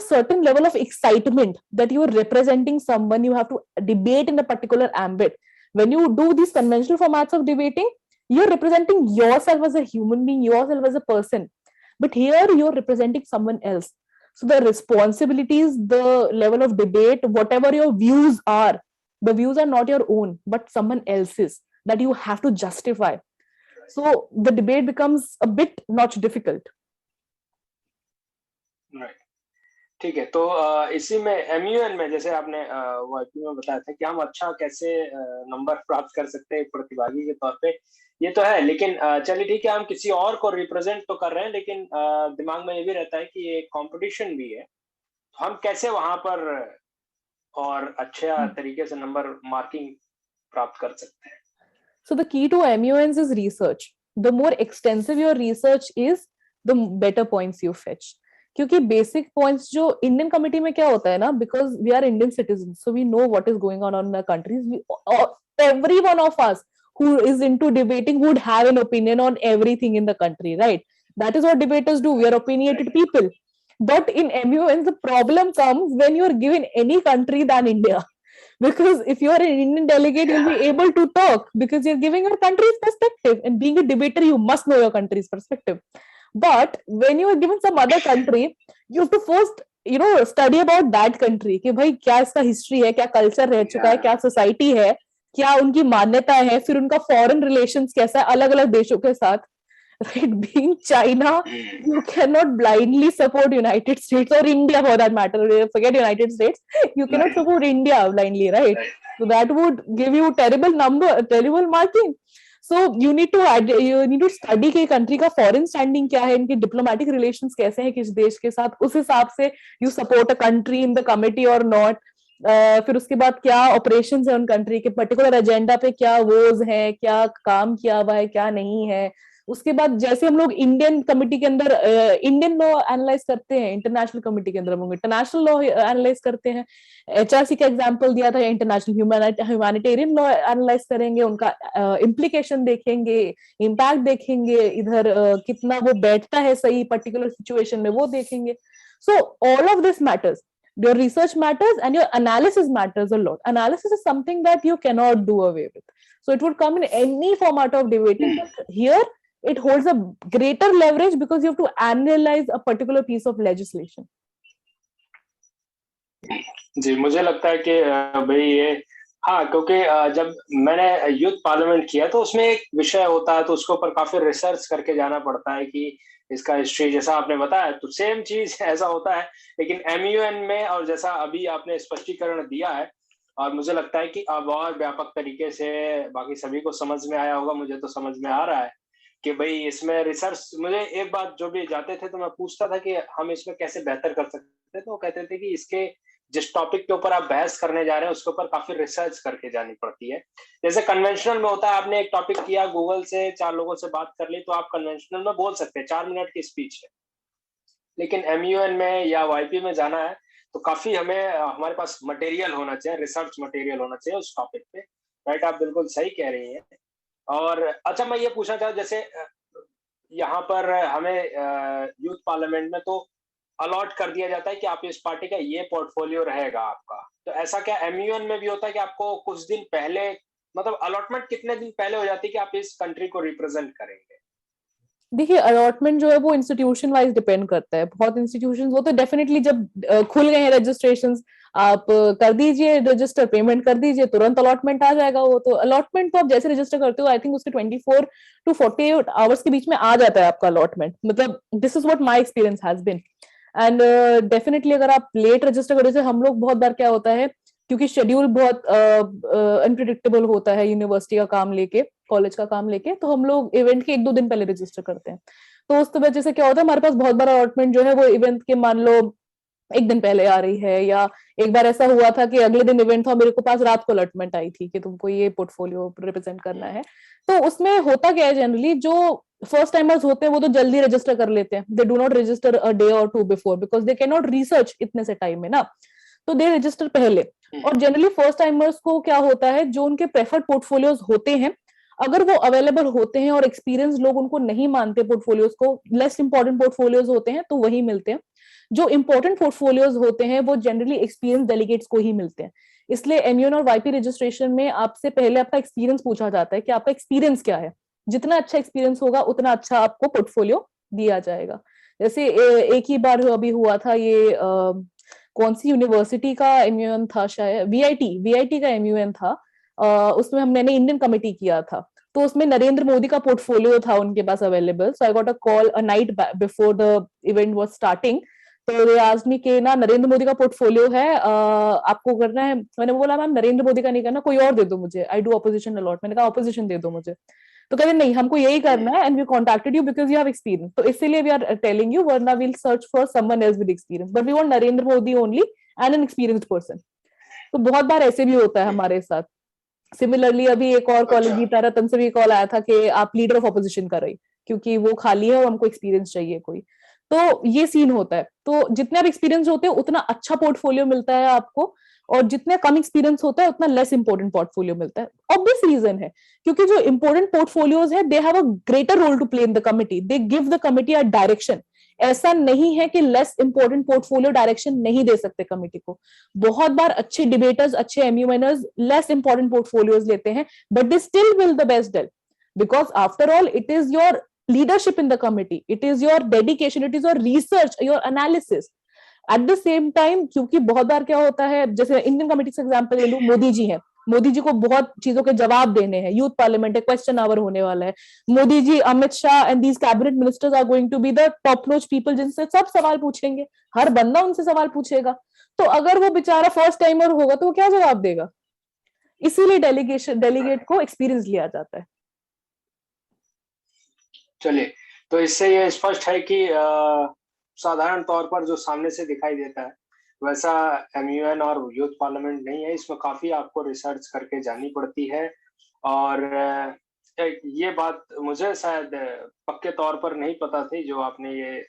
certain level of excitement that you are representing someone, you have to debate in a particular ambit. When you do these conventional formats of debating, you're representing yourself as a human being, yourself as a person, but here you're representing someone else. So the responsibilities, the level of debate, whatever your views are, the views are not your own but someone else's that you have to justify. So the debate becomes a bit not difficult. Right. ठीक है, तो इसी में MUN में जैसे आपने YP में बताया था कि हम अच्छा कैसे नंबर प्राप्त कर सकते हैं प्रतिभागी के तौर पे, ये तो है, लेकिन चलिए ठीक है, हम किसी और को रिप्रेजेंट तो कर रहे हैं, लेकिन दिमाग में ये भी रहता है कि ये कंपटीशन भी है, तो हम कैसे वहां पर और अच्छा तरीके से नंबर मार्किंग प्राप्त कर सकते हैं? So the key to MUNs is research. The more extensive your research is, the better points you fetch. क्योंकि बेसिक पॉइंट्स जो इंडियन कमिटी में क्या होता है ना, because we are Indian citizen, so we know what is going on in countries, every one of us who is into debating would have an opinion on everything in the country, right? That is what debaters do. We are opinionated people. But in MUNs, the problem comes when you are given any country than India. Because if you are an Indian delegate, you'll be able to talk because you're giving your country's perspective. And being a debater, you must know your country's perspective. But when you are given some other country, you have to first study about that country कि भाई क्या इसका history है, क्या culture रह चुका है, क्या सोसाइटी है, क्या उनकी मान्यता है, फिर उनका फॉरेन रिलेशंस कैसा है अलग अलग देशों के साथ, right? Being China, you cannot blindly support United States or India for that matter. Forget United States, you cannot support India blindly, right? So that would give you terrible marking. So you need to study कि country का foreign standing क्या है, इनके diplomatic relations कैसे हैं किस देश के साथ, उस हिसाब से you support a country in the committee और नॉट। फिर उसके बाद क्या ऑपरेशंस है उन कंट्री के, पर्टिकुलर एजेंडा पे क्या वोज है, क्या काम किया हुआ है, क्या नहीं है। उसके बाद जैसे हम लोग इंडियन कमिटी के अंदर इंडियन लॉ एनालाइज करते हैं, इंटरनेशनल कमिटी के अंदर हम लोग इंटरनेशनल लॉ एनालाइज करते हैं। एचआरसी का एग्जांपल दिया था, इंटरनेशनल ह्यूमैनिटेरियन लॉ एनालाइज करेंगे, उनका इम्प्लीकेशन देखेंगे, इम्पैक्ट देखेंगे, इधर कितना वो बैठता है सही पर्टिकुलर सिचुएशन में वो देखेंगे। So all of this matters, your research matters and your analysis matters a lot. Analysis is something that you cannot do away with, so it would come in any format of debating, but here it holds a greater leverage because you have to analyze a particular piece of legislation. जी, मुझे लगता है कि भाई ये हाँ, क्योंकि जब मैंने यूथ पार्लियामेंट किया तो उसमें एक विषय होता है, तो उसके ऊपर काफी रिसर्च करके जाना पड़ता है कि इसका हिस्ट्री, जैसा आपने बताया, तो सेम चीज ऐसा होता है। लेकिन एमयूएन में, और जैसा अभी आपने स्पष्टीकरण दिया है, और मुझे लगता है कि अब और व्यापक तरीके से बाकी सभी को समझ में आया होगा, मुझे तो समझ में आ रहा है कि भाई इसमें रिसर्च, मुझे एक बात जो भी जाते थे तो मैं पूछता था कि हम इसमें कैसे बेहतर कर सकते थे, तो वो कहते थे कि इसके जिस टॉपिक के ऊपर आप बहस करने जा रहे हैं उसके ऊपर काफी रिसर्च करके जानी पड़ती है। जैसे कन्वेंशनल में होता है, आपने एक टॉपिक किया, गूगल से 4 लोगों से बात कर ली, तो आप कन्वेंशनल में बोल सकते हैं, 4 मिनट की स्पीच है। लेकिन एमयूएन में या वाईपी में जाना है तो काफी हमें हमारे पास मटेरियल होना चाहिए, रिसर्च मटेरियल होना चाहिए उस टॉपिक पे। राइट, आप बिल्कुल सही कह रही हैं। और अच्छा, मैं ये पूछना चाहूँ, जैसे यहाँ पर हमें यूथ पार्लियामेंट में तो अलॉट कर दिया जाता है कि आप इस पार्टी का ये पोर्टफोलियो रहेगा आपका। तो ऐसा क्या एमयूएन में भी होता है कि आपको कुछ दिन पहले, मतलब अलॉटमेंट कितने दिन पहले हो जाती है कि आप इस कंट्री को रिप्रेजेंट करेंगे? देखिए, अलॉटमेंट जो है वो इंस्टीट्यूशन वाइज डिपेंड करता है। बहुत इंस्टीट्यूशन वो तो डेफिनेटली जब खुल गए हैं रजिस्ट्रेशन, आप कर दीजिए रजिस्टर, पेमेंट कर दीजिए, तुरंत अलॉटमेंट आ जाएगा। वो तो अलॉटमेंट तो आप जैसे रजिस्टर करते हो, आई थिंक उसके 24 to 48 आवर्स के बीच में आ जाता है आपका अलॉटमेंट। मतलब this is what my experience has been. And definitely अगर आप लेट रजिस्टर करें, जैसे हम लोग बहुत बार क्या होता है, क्योंकि शेड्यूल बहुत अनप्रिडिक्टेबल होता है यूनिवर्सिटी का काम लेके, कॉलेज का काम लेके, तो हम लोग इवेंट के 1-2 दिन पहले रजिस्टर करते हैं। तो उस वजह से क्या होता है, हमारे पास बहुत बार अलॉटमेंट जो है वो इवेंट के मान लो 1 दिन पहले आ रही है, या एक बार ऐसा हुआ था कि अगले दिन इवेंट था, मेरे को पास रात को अलॉटमेंट आई थी कि तुमको ये पोर्टफोलियो रिप्रेजेंट करना है। तो उसमें होता क्या है, जनरली जो फर्स्ट टाइमर्स होते हैं वो तो जल्दी रजिस्टर कर लेते हैं, they do not register a day और 2 before, because they can not research इतने से टाइम में ना, तो दे रजिस्टर पहले। और जनरली फर्स्ट टाइमर्स को क्या होता है, जो उनके प्रेफर्ड पोर्टफोलियोज होते हैं, अगर वो अवेलेबल होते हैं और एक्सपीरियंस लोग उनको नहीं मानते पोर्टफोलियोज को, लेस इंपॉर्टेंट पोर्टफोलियोज होते हैं, तो वही मिलते हैं। जो इंपॉर्टेंट पोर्टफोलियोज होते हैं वो जनरली एक्सपीरियंस डेलीगेट्स को ही मिलते हैं। इसलिए एमयूएन और वाईपी रजिस्ट्रेशन में आपसे पहले आपका एक्सपीरियंस पूछा जाता है कि आपका एक्सपीरियंस क्या है। जितना अच्छा एक्सपीरियंस होगा उतना अच्छा आपको पोर्टफोलियो दिया जाएगा। जैसे एक ही बार अभी हुआ था ये, कौन सी यूनिवर्सिटी का एमयूएन था, शायद वीआईटी का एमयूएन था। उसमें मैंने इंडियन कमिटी किया था, तो उसमें नरेंद्र मोदी का पोर्टफोलियो था उनके पास available. So I got a call a night before the event was starting. तो दे आस्क्ड मी कि ना नरेंद्र मोदी का पोर्टफोलियो है, आपको करना है। मैंने बोला मैम नरेंद्र मोदी का नहीं करना, कोई और दे दो मुझे, आई डू अपोजिशन अलॉट। मैंने कहा अपोजिशन दे दो मुझे। तो कहते नहीं, हमको यही करना है, and we contacted you because you have experience, तो इसीलिए वी आर टेलिंग यू, वरना we'll search for someone else with experience, but we want Narendra Modi only and an experienced person. तो बहुत बार ऐसे भी होता है हमारे साथ। सिमिलरली अभी एक और कॉलेज, अच्छा। गीता रतन से भी कॉल आया था कि आप लीडर ऑफ अपोजिशन कर रही, क्योंकि वो खाली है और हमको एक्सपीरियंस चाहिए कोई। तो ये सीन होता है। तो जितने आप एक्सपीरियंस होते हैं उतना अच्छा पोर्टफोलियो मिलता है आपको, और जितने कम एक्सपीरियंस होता है उतना लेस इंपॉर्टेंट पोर्टफोलियो मिलता है। ऑब्वियस रीजन है, क्योंकि जो इंपॉर्टेंट पोर्टफोलियोज है they have a greater role to play in the committee, they give the committee a direction. ऐसा नहीं है कि लेस इंपॉर्टेंट पोर्टफोलियो डायरेक्शन नहीं दे सकते कमिटी को। बहुत बार अच्छे डिबेटर्स, अच्छे एमयूएनर्स लेस इंपॉर्टेंट पोर्टफोलियोज लेते हैं, but they still will the best deal, because after all it is your leadership in the committee, it is your dedication, it is your research, your analysis at the same time। क्योंकि बहुत बार क्या होता है, जैसे Indian committee का example ले लूं, मोदी जी हैं, मोदी जी को बहुत चीजों के जवाब देने हैं, यूथ पार्लियामेंट है, क्वेश्चन आवर होने वाला है, Modi ji, Amit Shah and these cabinet ministers are going to be the top notch people, जिनसे सब सवाल पूछेंगे, हर बंदा उनसे सवाल पूछेगा। तो अगर वो बेचारा फर्स्ट टाइमर होगा तो वो क्या जवाब देगा? इसीलिए डेलीगेट को एक्सपीरियंस लिया जाता है। चलिए, तो इससे ये स्पष्ट है कि साधारण तौर पर जो सामने से दिखाई देता है वैसा एमयूएन और यूथ पार्लियामेंट नहीं है। इसमें काफी आपको रिसर्च करके जानी पड़ती है। और ये बात मुझे शायद पक्के तौर पर नहीं पता थी, जो आपने ये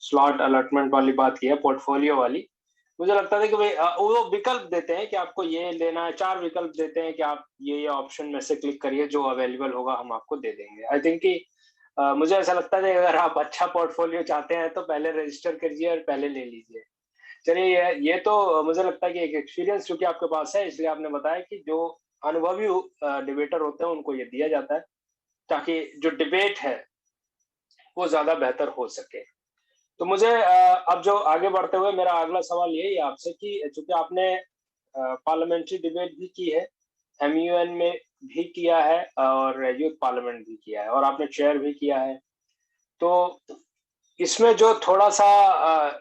स्लॉट अलॉटमेंट वाली बात की है, पोर्टफोलियो वाली। मुझे लगता था कि भाई वो विकल्प देते हैं कि आपको ये लेना है, 4 विकल्प देते हैं कि आप ये ऑप्शन में से क्लिक करिए, जो अवेलेबल होगा हम आपको दे देंगे। आई थिंक कि मुझे ऐसा लगता है कि अगर आप अच्छा पोर्टफोलियो चाहते हैं तो पहले रजिस्टर करिए और पहले ले लीजिए। चलिए, ये तो मुझे लगता है कि एक एक्सपीरियंस चूंकि आपके पास है, इसलिए आपने बताया कि जो अनुभवी डिबेटर होते हैं उनको ये दिया जाता है, ताकि जो डिबेट है वो ज्यादा बेहतर हो सके। तो मुझे अब जो आगे बढ़ते हुए मेरा अगला सवाल यही है आपसे कि चूंकि आपने पार्लियामेंट्री डिबेट भी की है, एमयूएन में भी किया है और यूथ पार्लियामेंट भी किया है, और आपने चेयर भी किया है, तो इसमें जो थोड़ा सा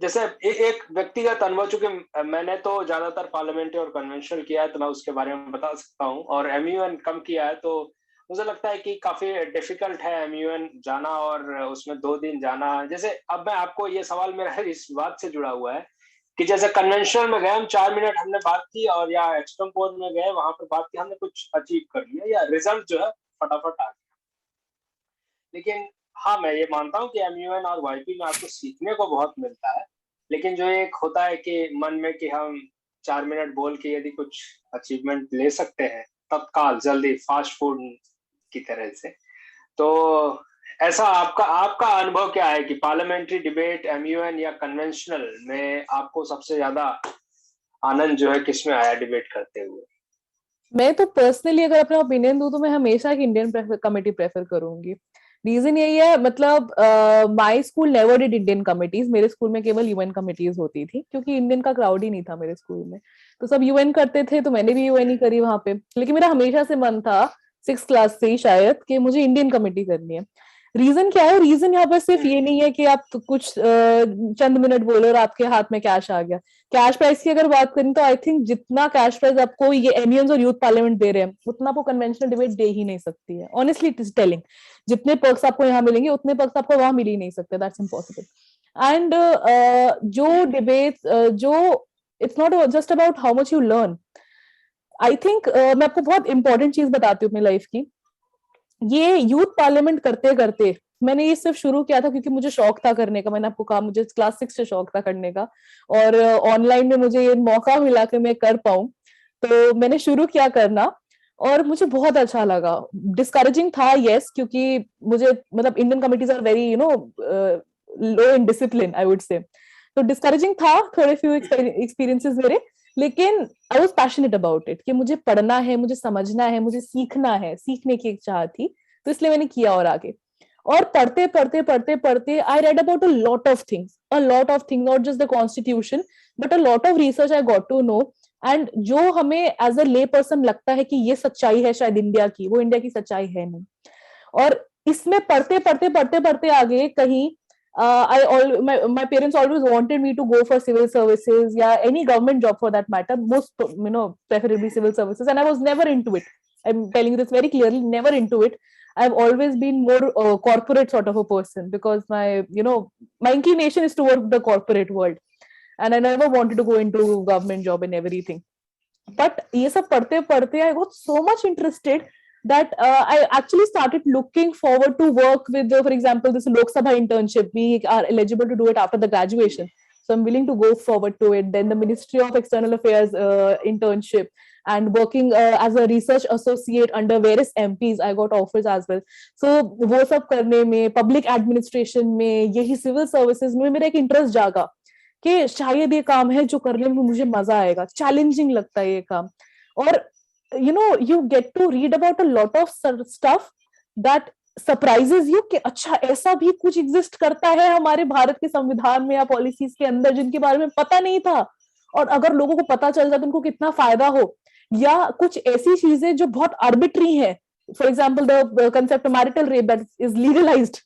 जैसे एक व्यक्तिगत अनुभव, चूंकि मैंने तो ज्यादातर पार्लियामेंट्री और कन्वेंशनल किया है तो मैं उसके बारे में बता सकता हूँ, और एमयूएन कम किया है, तो मुझे लगता है कि काफी डिफिकल्ट है एमयूएन जाना और उसमें 2 दिन जाना। जैसे अब मैं आपको ये सवाल मेरा इस बात से जुड़ा हुआ है कि जैसे कन्वेंशनल में गए हम 4 मिनट हमने बात की, और या एक्सटेम्पोर में गए वहां पर बात की, हमने कुछ अचीव कर लिया या रिजल्ट जो है फटाफट आ गया। लेकिन हाँ, मैं ये मानता हूँ कि एमयूएन और वाईपी में आपको सीखने को बहुत मिलता है, लेकिन जो एक होता है कि मन में कि हम 4 मिनट बोल के यदि कुछ अचीवमेंट ले सकते हैं तत्काल, जल्दी, फास्ट फूड की तरह से, तो ऐसा आपका आपका अनुभव क्या है कि पार्लियामेंट्री डिबेट, एमयूएन या कन्वेंशनल में आपको सबसे ज्यादा आनंद जो है किसमें आया डिबेट करते हुए? मैं तो पर्सनली अगर अपना ओपिनियन दूं तो मैं हमेशा एक इंडियन कमेटी प्रेफर करूंगी। रीजन यही है, मतलब my school never did Indian committees, मेरे स्कूल में केवल यूएन कमिटीज होती थी, क्योंकि इंडियन का क्राउड ही नहीं था मेरे स्कूल में। तो सब यूएन करते थे, तो मैंने भी यूएन ही करी वहां पे। लेकिन मेरा हमेशा से मन था, 6 क्लास से ही शायद, कि मुझे इंडियन कमेटी करनी है। रीजन क्या है? रीजन यहाँ पर सिर्फ ये नहीं है कि आप कुछ चंद मिनट बोलो और आपके हाथ में कैश आ गया। कैश प्राइस की अगर बात करें तो आई थिंक जितना कैश प्राइस आपको ये एमयूएन और यूथ पार्लियामेंट दे रहे हैं, उतना आपको कन्वेंशनल डिबेट दे ही नहीं सकती है। ऑनेस्टली इट इज टेलिंग, जितने पर्क्स आपको यहाँ मिलेंगे उतने पर्क्स आपको वहां मिल ही नहीं सकते। That's impossible. एंड जो डिबेट जो it's not just about how much you learn. I think मैं आपको बहुत इंपॉर्टेंट चीज बताती हूँ अपनी लाइफ की। ये यूथ पार्लियामेंट करते करते मैंने ये सिर्फ शुरू किया था क्योंकि मुझे शौक था करने का। मैंने आपको कहा मुझे क्लास 6 से शौक था करने का, और ऑनलाइन में मुझे ये मौका मिला कि मैं कर पाऊं, तो मैंने शुरू किया करना और मुझे बहुत अच्छा लगा। डिस्करेजिंग था यस, क्योंकि मुझे मतलब Indian committees are very low in discipline I would say. तो डिस्करेजिंग था थोड़े फ्यू एक्सपीरियंसेस मेरे, लेकिन I was passionate about it कि मुझे पढ़ना है, मुझे समझना है, मुझे सीखना है, सीखने की एक चाह थी। तो इसलिए मैंने किया और आगे। और पढ़ते पढ़ते पढ़ते पढ़ते I read about a lot of things, not just the constitution but a lot of research I got to know. And जो हमें एज अ ले पर्सन लगता है कि ये सच्चाई है शायद इंडिया की, वो इंडिया की सच्चाई है नहीं। और इसमें पढ़ते पढ़ते पढ़ते पढ़ते आगे कहीं my parents always wanted me to go for civil services, yeah, any government job for that matter, most preferably civil services, and I was never into it. I'm telling you this very clearly, never into it. I've always been more corporate sort of a person, because my inclination is toward the corporate world, and I never wanted to go into government job and everything. But ये सब पढ़ते पढ़ते I got so much interested that I actually started looking forward to work with, for example, this Lok Sabha internship. We are eligible to do it after the graduation, so I'm willing to go forward to it. Then the Ministry of External Affairs internship, and working as a research associate under various MPs, I got offers as well. So वो सब करने में, public administration में, यही civil services में मेरा एक interest जागा कि शायद ये काम है जो करने में मुझे मजा आएगा, चैलेंजिंग लगता है ये काम। और you get to read about a lot of stuff that surprises you कि अच्छा ऐसा भी कुछ एग्जिस्ट करता है हमारे भारत के संविधान में या पॉलिसीज के अंदर, जिनके बारे में पता नहीं था। और अगर लोगों को पता चल जाए तो उनको कितना फायदा हो। या कुछ ऐसी चीजें जो बहुत आर्बिट्री है, for example the concept marital rape that is legalised.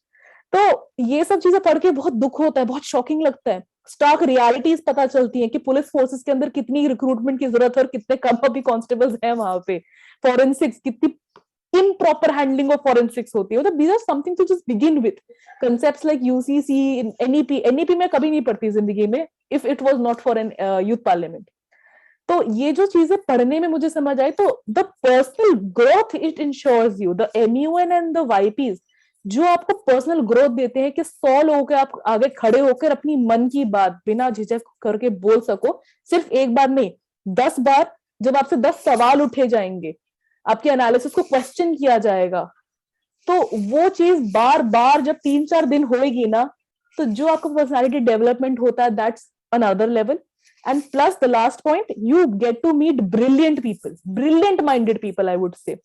तो ये सब चीजें पढ़ के बहुत दुख होता है, बहुत शॉकिंग लगता है। स्टार्क रियलिटीज पता चलती है कि पुलिस फोर्सेस के अंदर कितनी रिक्रूटमेंट की जरूरत है और कितने कम अभी कांस्टेबल्स हैं वहां पे। फॉरेंसिक्स, कितनी improper handling of forensics होती है। मतलब these are something to just begin with. Concepts like UCC, NEP मैं कभी नहीं पढ़ती जिंदगी में if it was not for an youth parliament. तो ये जो चीजें पढ़ने में मुझे समझ आई, तो the personal growth it ensures you, the MUN and the YPs जो आपको पर्सनल ग्रोथ देते हैं कि 100 लोगों के आप आगे खड़े होकर अपनी मन की बात बिना झिझक करके बोल सको। सिर्फ एक बार नहीं, 10 बार। जब आपसे 10 सवाल उठे जाएंगे, आपके एनालिसिस को क्वेश्चन किया जाएगा, तो वो चीज बार बार जब 3-4 दिन होएगी ना, तो जो आपका पर्सनालिटी डेवलपमेंट होता है, that's another level. And plus the last point, you get to meet brilliant people, brilliant minded people I would say.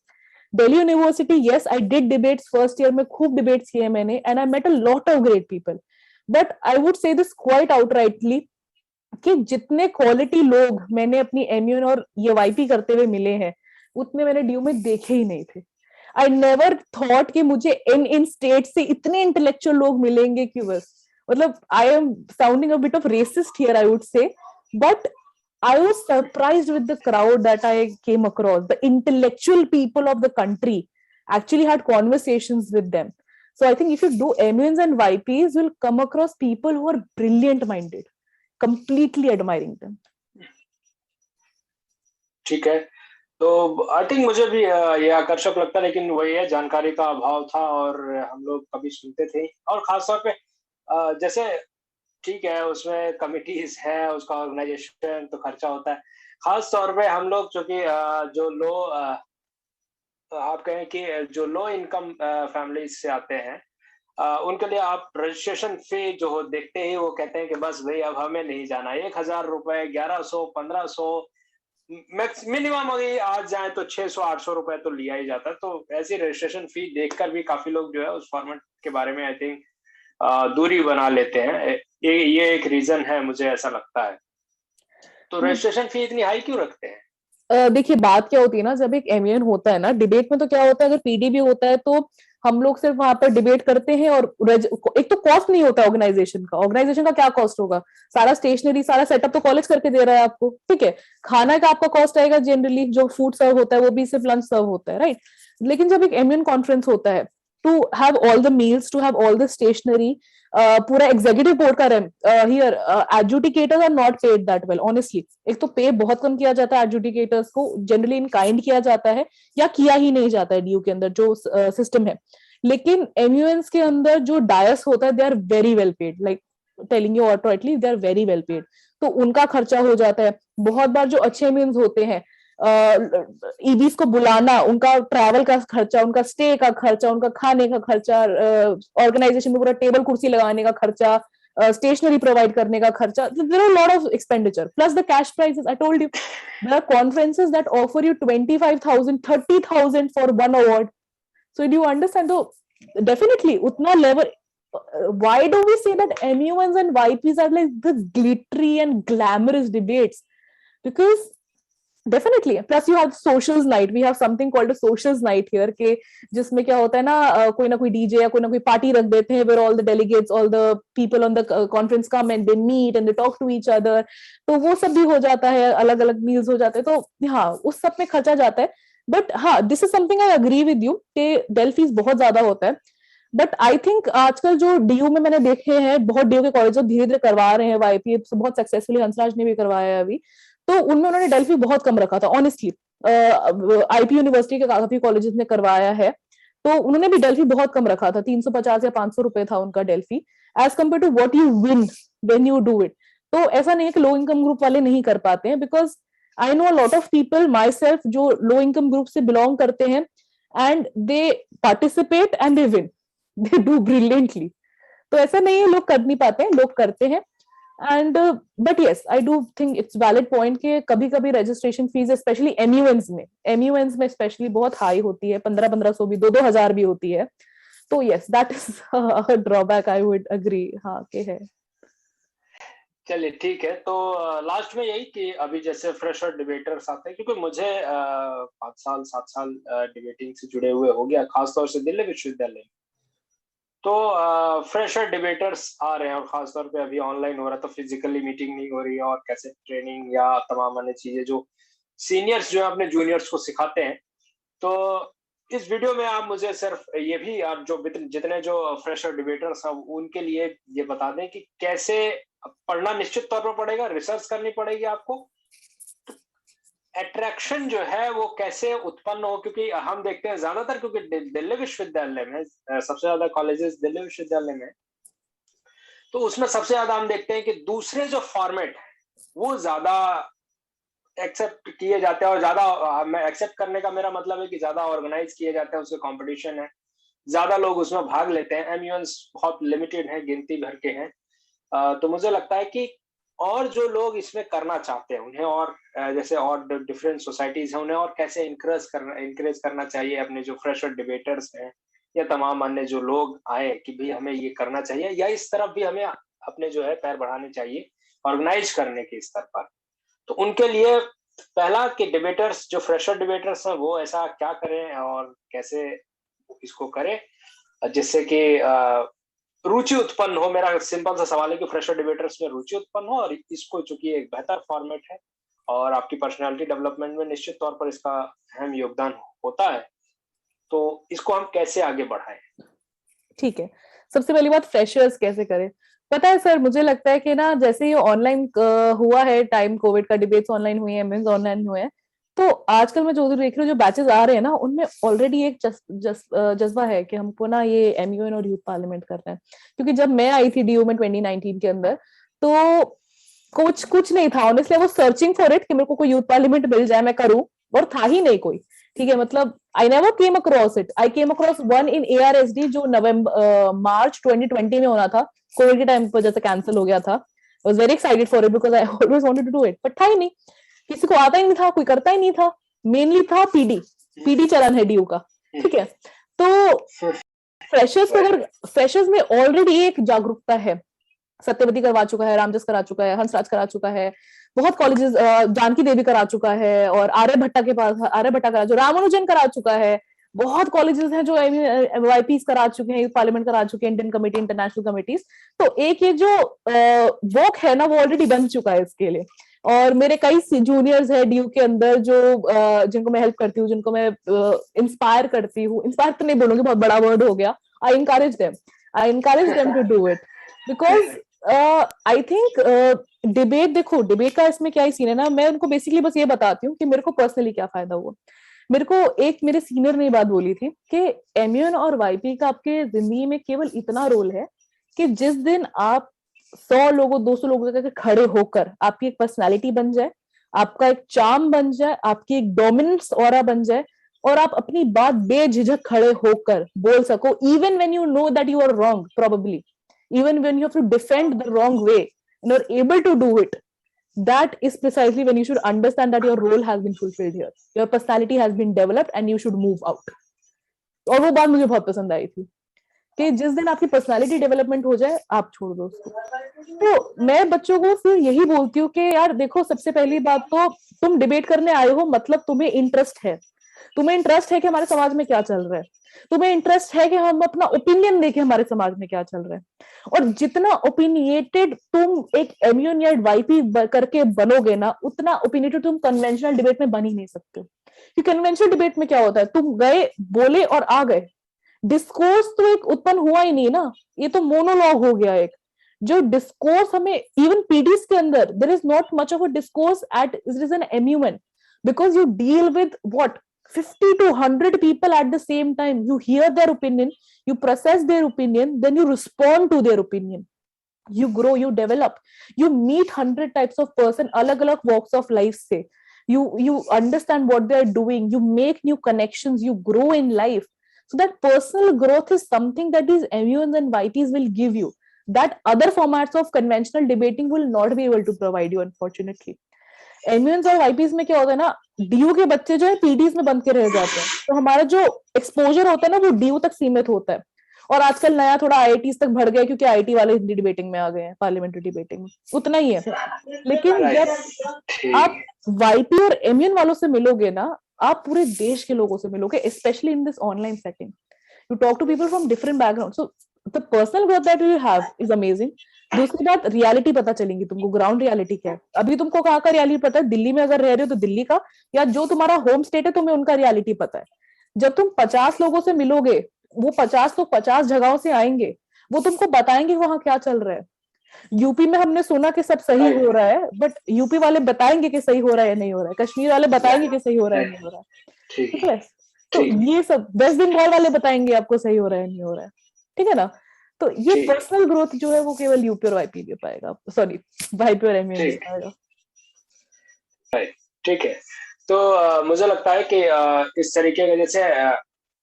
Delhi university, yes I did debates first year में, खूब डिबेट्स किए मैंने, and I met a lot of great people. But I would say this quite outrightly कि जितने quality लोग मैंने अपनी MUN और ये वाईपी करते हुए मिले हैं, उतने मैंने ड्यू में देखे ही नहीं थे। आई नेवर थॉट कि मुझे इन स्टेट से इतने इंटेलेक्चुअल लोग मिलेंगे कि बस, मतलब I am sounding a bit of racist here I would say, but I was surprised with the crowd that I came across. The intellectual people of the country actually had conversations with them. So I think if you do MUNs and YPs, you'll come across people who are brilliant minded. completely admiring them. ठीक है, तो I think मुझे भी ये आकर्षक लगता है, लेकिन वही है, जानकारी का अभाव था और हम लोग कभी सुनते थे, और खासतौर पे जैसे ठीक है उसमें कमिटीज है, उसका ऑर्गेनाइजेशन तो खर्चा होता है, खास तौर पे हम लोग चूंकि जो लो आप कहें कि जो लो इनकम फैमिलीज से आते हैं, उनके लिए आप रजिस्ट्रेशन फी जो हो देखते ही वो कहते हैं कि बस भाई अब हमें नहीं जाना, 1,000 रुपए, 1100, 1500, मैक्स मिनिमम अगर आज जाए तो 600-800 रुपए तो लिया ही जाता है। तो ऐसी रजिस्ट्रेशन फी देखकर भी काफी लोग जो है उस फॉर्मेट के बारे में आई थिंक दूरी बना लेते हैं। ये एक रीजन है, मुझे ऐसा लगता है। तो रजिस्ट्रेशन फी इतनी हाई क्यों रखते हैं? देखिए बात क्या होती है ना, जब एक एमयूएन होता है ना, डिबेट में तो क्या होता है, अगर पीडी भी होता है तो हम लोग सिर्फ वहां पर डिबेट करते हैं, और एक तो कॉस्ट नहीं होता ऑर्गेनाइजेशन का क्या कॉस्ट होगा, सारा स्टेशनरी सारा सेटअप तो कॉलेज करके दे रहा है आपको, ठीक है, खाना का आपका कॉस्ट आएगा, जनरली जो फूड सर्व होता है वो भी सिर्फ लंच सर्व होता है, राइट। लेकिन जब एक एमयूएन कॉन्फ्रेंस होता है, to have all the meals, to have all the stationery, पूरा एग्जीक्यूटिव बोर्ड का here adjudicators are not paid that well honestly. एक तो पे बहुत कम किया जाता है एडजुडिकेटर्स को, जनरली इन काइंड किया जाता है या किया ही नहीं जाता है ड्यू के अंदर जो सिस्टम है। लेकिन एमयूएन्स के अंदर जो डायस होता है, they are very well paid, like telling you auto at least they are very well paid, तो उनका खर्चा हो जाता है। बहुत बार जो अच्छे एमयूएन्स होते हैं, ईबीस को बुलाना, उनका ट्रैवल का खर्चा, उनका स्टे का खर्चा, उनका खाने का खर्चा, ऑर्गेनाइजेशन में पूरा टेबल कुर्सी लगाने का खर्चा, स्टेशनरी प्रोवाइड करने का खर्चा, there are lot of expenditure plus the cash prizes. I told you there are conferences that offer you 25,000 30,000 for one award. So do you understand? तो डेफिनेटली उतना level, why do we say that MUNs and YPs are like the glittery and glamorous debates? Because definitely, plus you have socials night, we have something called a socials night here के जिसमें क्या होता है ना, कोई ना कोई DJ या कोई ना कोई पार्टी रख देते हैं, where all the delegates, all the people on the conference come and they meet and they talk to each other, तो वो सब भी हो जाता है, अलग अलग मील्स हो जाते हैं, तो हाँ उस सब में खर्चा जाता है। बट हाँ, this is something I agree with you कि डेल फीस बहुत ज्यादा होता है। बट आई थिंक आजकल जो डीयू में मैंने देखे हैं, बहुत डीयू के कॉलेज धीरे धीरे करवा रहे हैं वाईपी, बहुत सक्सेसफुली हंसराज ने भी करवाया है अभी, तो उनमें उन्होंने डेल फी बहुत कम रखा था ऑनेस्टली। आईपी यूनिवर्सिटी के काफी कॉलेजेस ने करवाया है, तो उन्होंने भी डेल फी बहुत कम रखा था, 350 या 500 रुपए था उनका del fee, as compared to what you win when you do it. तो ऐसा नहीं है कि लो इनकम ग्रुप वाले नहीं कर पाते हैं, because I know a lot of people my self जो लो इनकम ग्रुप से बिलोंग करते हैं, and they participate and they win, they do brilliantly. तो ऐसा नहीं है लोग कर नहीं पाते हैं, लोग करते हैं। And but yes, I do think it's valid point कि कभी कभी रजिस्ट्रेशन फीस स्पेशली एमयूएन्स में स्पेशली बहुत हाई होती है, 1500 भी, 2,000 भी होती है। तो yes, that is drawback, I would agree, हाँ के है। चलिए ठीक है, तो लास्ट में यही कि अभी जैसे फ्रेशर डिबेटर्स आते हैं, क्योंकि मुझे 5 साल 7 साल डिबेटिंग से जुड़े हुए हो गया, खासतौर से दिल्ली विश्वविद्यालय, तो फ्रेशर डिबेटर्स आ रहे हैं, और खासतौर पे अभी ऑनलाइन हो रहा है, तो फिजिकली मीटिंग नहीं हो रही है, और कैसे ट्रेनिंग या तमाम अन्य चीजें जो सीनियर्स जो है अपने जूनियर्स को सिखाते हैं। तो इस वीडियो में आप मुझे सिर्फ ये भी, आप जो जितने जो फ्रेशर डिबेटर्स हैं उनके लिए ये बता दें कि कैसे पढ़ना निश्चित तौर पर पड़ेगा, रिसर्च करनी पड़ेगी आपको, अट्रैक्शन जो है वो कैसे उत्पन्न हो, क्योंकि हम देखते हैं ज्यादातर, क्योंकि दिल्ली विश्वविद्यालय में सबसे ज्यादा कॉलेजेस दिल्ली विश्वविद्यालय में, तो उसमें सबसे ज्यादा हम देखते हैं कि दूसरे जो फॉर्मेट है वो ज्यादा एक्सेप्ट किए जाते हैं, और ज्यादा, मैं एक्सेप्ट करने का मेरा मतलब है कि ज्यादा ऑर्गेनाइज किए जाते हैं, उसके कंपटीशन है, ज्यादा लोग उसमें भाग लेते हैं। एमयूएन्स बहुत लिमिटेड है, गिनती भर के हैं। तो मुझे लगता है कि और जो लोग इसमें करना चाहते हैं उन्हें, और जैसे और डिफरेंट सोसाइटीज हैं उन्हें और कैसे इंकरेज करना चाहिए, अपने जो फ्रेशर डिबेटर्स हैं या तमाम अन्य जो लोग आए कि भाई हमें ये करना चाहिए, या इस तरफ भी हमें अपने जो है पैर बढ़ाने चाहिए ऑर्गेनाइज करने के स्तर पर। तो उनके लिए पहला कि डिबेटर्स, जो फ्रेशर डिबेटर्स हैं, वो ऐसा क्या करें और कैसे इसको करें जिससे कि रुचि उत्पन्न हो। मेरा सिंपल सा सवाल है कि फ्रेशर डिबेटर्स में रुचि उत्पन्न हो, और इसको चूंकि एक बेहतर फॉर्मेट है और आपकी पर्सनालिटी डेवलपमेंट में निश्चित तौर पर इसका अहम योगदान होता है, तो इसको हम कैसे आगे बढ़ाएं? ठीक है, सबसे पहली बात फ्रेशर्स कैसे करें। पता है सर, मुझे लगता है कि ना जैसे ये ऑनलाइन हुआ है टाइम, कोविड का डिबेट्स ऑनलाइन हुई है, एमएस ऑनलाइन हुए हैं, तो आजकल मैं जो देख रही हूँ जो बैचेस आ रहे हैं ना, उनमें ऑलरेडी एक जज्बा है कि हमको ना ये एमयूएन और यूथ पार्लियामेंट करना है। क्योंकि जब मैं आई थी डीयू में 2019 के अंदर, तो कुछ कुछ नहीं था ऑनेस्टली, वो सर्चिंग फॉर इट कि मेरे को कोई यूथ पार्लियामेंट मिल जाए मैं करूं, और था ही नहीं कोई। ठीक है, मतलब I never came across it. I came across one in ARSD जो नवंबर मार्च 2020 में होना था, कोविड के टाइम पर जैसे कैंसिल हो गया था। I was very excited for it because I always wanted to do it, but था ही नहीं, किसी को आता ही नहीं था, कोई करता ही नहीं था। मेनली था पीडी, पीडी चलन है डीयू का। ठीक है, तो फ्रेशर्स में, अगर फ्रेशर्स में ऑलरेडी एक जागरूकता है, सत्यवती करवा चुका है, रामजस करा चुका है, हंसराज करा चुका है, बहुत कॉलेजेस, जानकी देवी करा चुका है, और आर्यभट्टा के पास आर्यभट्टा करा चुका, रामानुजन करा चुका है। बहुत कॉलेजेस हैं जो वाईपीस करा चुके हैं, पार्लियामेंट करा चुके हैं, इंडियन कमेटी, इंटरनेशनल कमिटीज। तो एक ये जो वॉक है ना, वो ऑलरेडी बन चुका है इसके लिए। और मेरे कई जूनियर्स है डीयू के अंदर जो जिनको मैं हेल्प करती हूँ, जिनको मैं इंस्पायर करती हूँ, इंस्पायर तो नहीं बोलूंगी, बहुत बड़ा वर्ड हो गया, I encourage them to do it, because I think debate, देखो डिबेट का इसमें क्या ही सीन है ना, मैं उनको बेसिकली बस ये बताती हूँ कि मेरे को पर्सनली क्या फायदा हुआ। मेरे को एक मेरे सीनियर ने ये बात बोली थी कि एमयूएन और वाईपी का आपके जिंदगी में केवल इतना रोल है कि जिस दिन आप 100 लोगों 200 लोगों के खड़े होकर आपकी एक पर्सनैलिटी बन जाए, आपका एक चार्म बन जाए, आपकी एक डोमिनेंस ऑरा बन जाए, और आप अपनी बात बेझिझक खड़े होकर बोल सको, even when you know that you are wrong, probably even when you have to defend the wrong way and you're able to do it, that is precisely when you should understand that your role has been fulfilled here, your personality has been developed and you should move out. और वो बात मुझे बहुत पसंद आई थी कि जिस दिन आपकी पर्सनालिटी डेवलपमेंट हो जाए, आप छोड़ दो उसको। तो मैं बच्चों को फिर यही बोलती हूँ कि यार देखो, सबसे पहली बात तो तुम डिबेट करने आए हो, मतलब तुम्हें इंटरेस्ट है, तुम्हें इंटरेस्ट है कि हमारे समाज में क्या चल रहा है, तुम्हें इंटरेस्ट है कि हम अपना ओपिनियन देखें हमारे समाज में क्या चल रहा है। और जितना ओपिनिएटेड तुम एक एमयूएन या वाईपी करके बनोगे ना, उतना ओपिनिएटेड तुम कन्वेंशनल डिबेट में बन ही नहीं सकते। कि कन्वेंशनल डिबेट में क्या होता है, तुम गए, बोले और आ गए, डिस्कोर्स तो एक उत्पन्न हुआ ही नहीं ना, ये तो मोनोलॉग हो गया एक। जो डिस्कोर्स हमें इवन पीडीज के अंदर there is not much of a discourse at it is an MUN, because you deal with what 50 to 100 people at the same time. You hear their opinion, you process their opinion, then you respond to their opinion. You grow, you develop, you meet 100 types of person, alag-alag walks of life se. You understand what they are doing, you make new connections, you grow in life. So that personal growth is something that these MUNs and YPs will give you, that other formats of conventional debating will not be able to provide you, unfortunately. एमयूएन्स और वाईपीज में क्या होता है ना, DU के बच्चे जो है पीडीज में बंद के रह जाते हैं, तो हमारा जो एक्सपोजर होता है ना वो डीयू तक सीमित होता है। और आजकल नया थोड़ा आईआईटीज तक बढ़ गया क्योंकि आईटी वाले हिंदी डिबेटिंग में आ गए हैं, पार्लियामेंट्री डिबेटिंग में उतना ही है। लेकिन जब आप वाईपी और एमयूएन वालों से मिलोगे ना, आप पूरे देश के लोगों से मिलोगे, specially in this online setting, you talk to people from different background, so the personal growth that you have is amazing. दूसरी बात, रियलिटी पता चलेंगी तुमको, ग्राउंड रियलिटी क्या है। अभी तुमको कहाँ का रियलिटी पता है, दिल्ली में अगर रह रहे हो तो दिल्ली का, या जो तुम्हारा होम स्टेट है तुम्हें उनका रियलिटी पता है। जब तुम 50 लोगों से मिलोगे, वो 50 लोग 50 जगहों से आएंगे, वो तुमको बताएंगे वहां क्या चल रहा है। यूपी में हमने सुना कि सब सही हो रहा है, बट यूपी वाले बताएंगे कि सही हो रहा है या नहीं हो रहा है, कश्मीर वाले बताएंगे कि सही हो रहा है नहीं हो रहा है, ठीक है। तो ये सब वेस्ट बंगाल वाले बताएंगे आपको सही हो रहा है नहीं हो रहा है, ठीक है ना। तो ये पर्सनल ग्रोथ जो है वो केवल यूपी और वाईपी दे पाएगा, सॉरी वाईपी और एमयूएन दे पाएगा। ठीक है, तो मुझे लगता है कि इस तरीके के, जैसे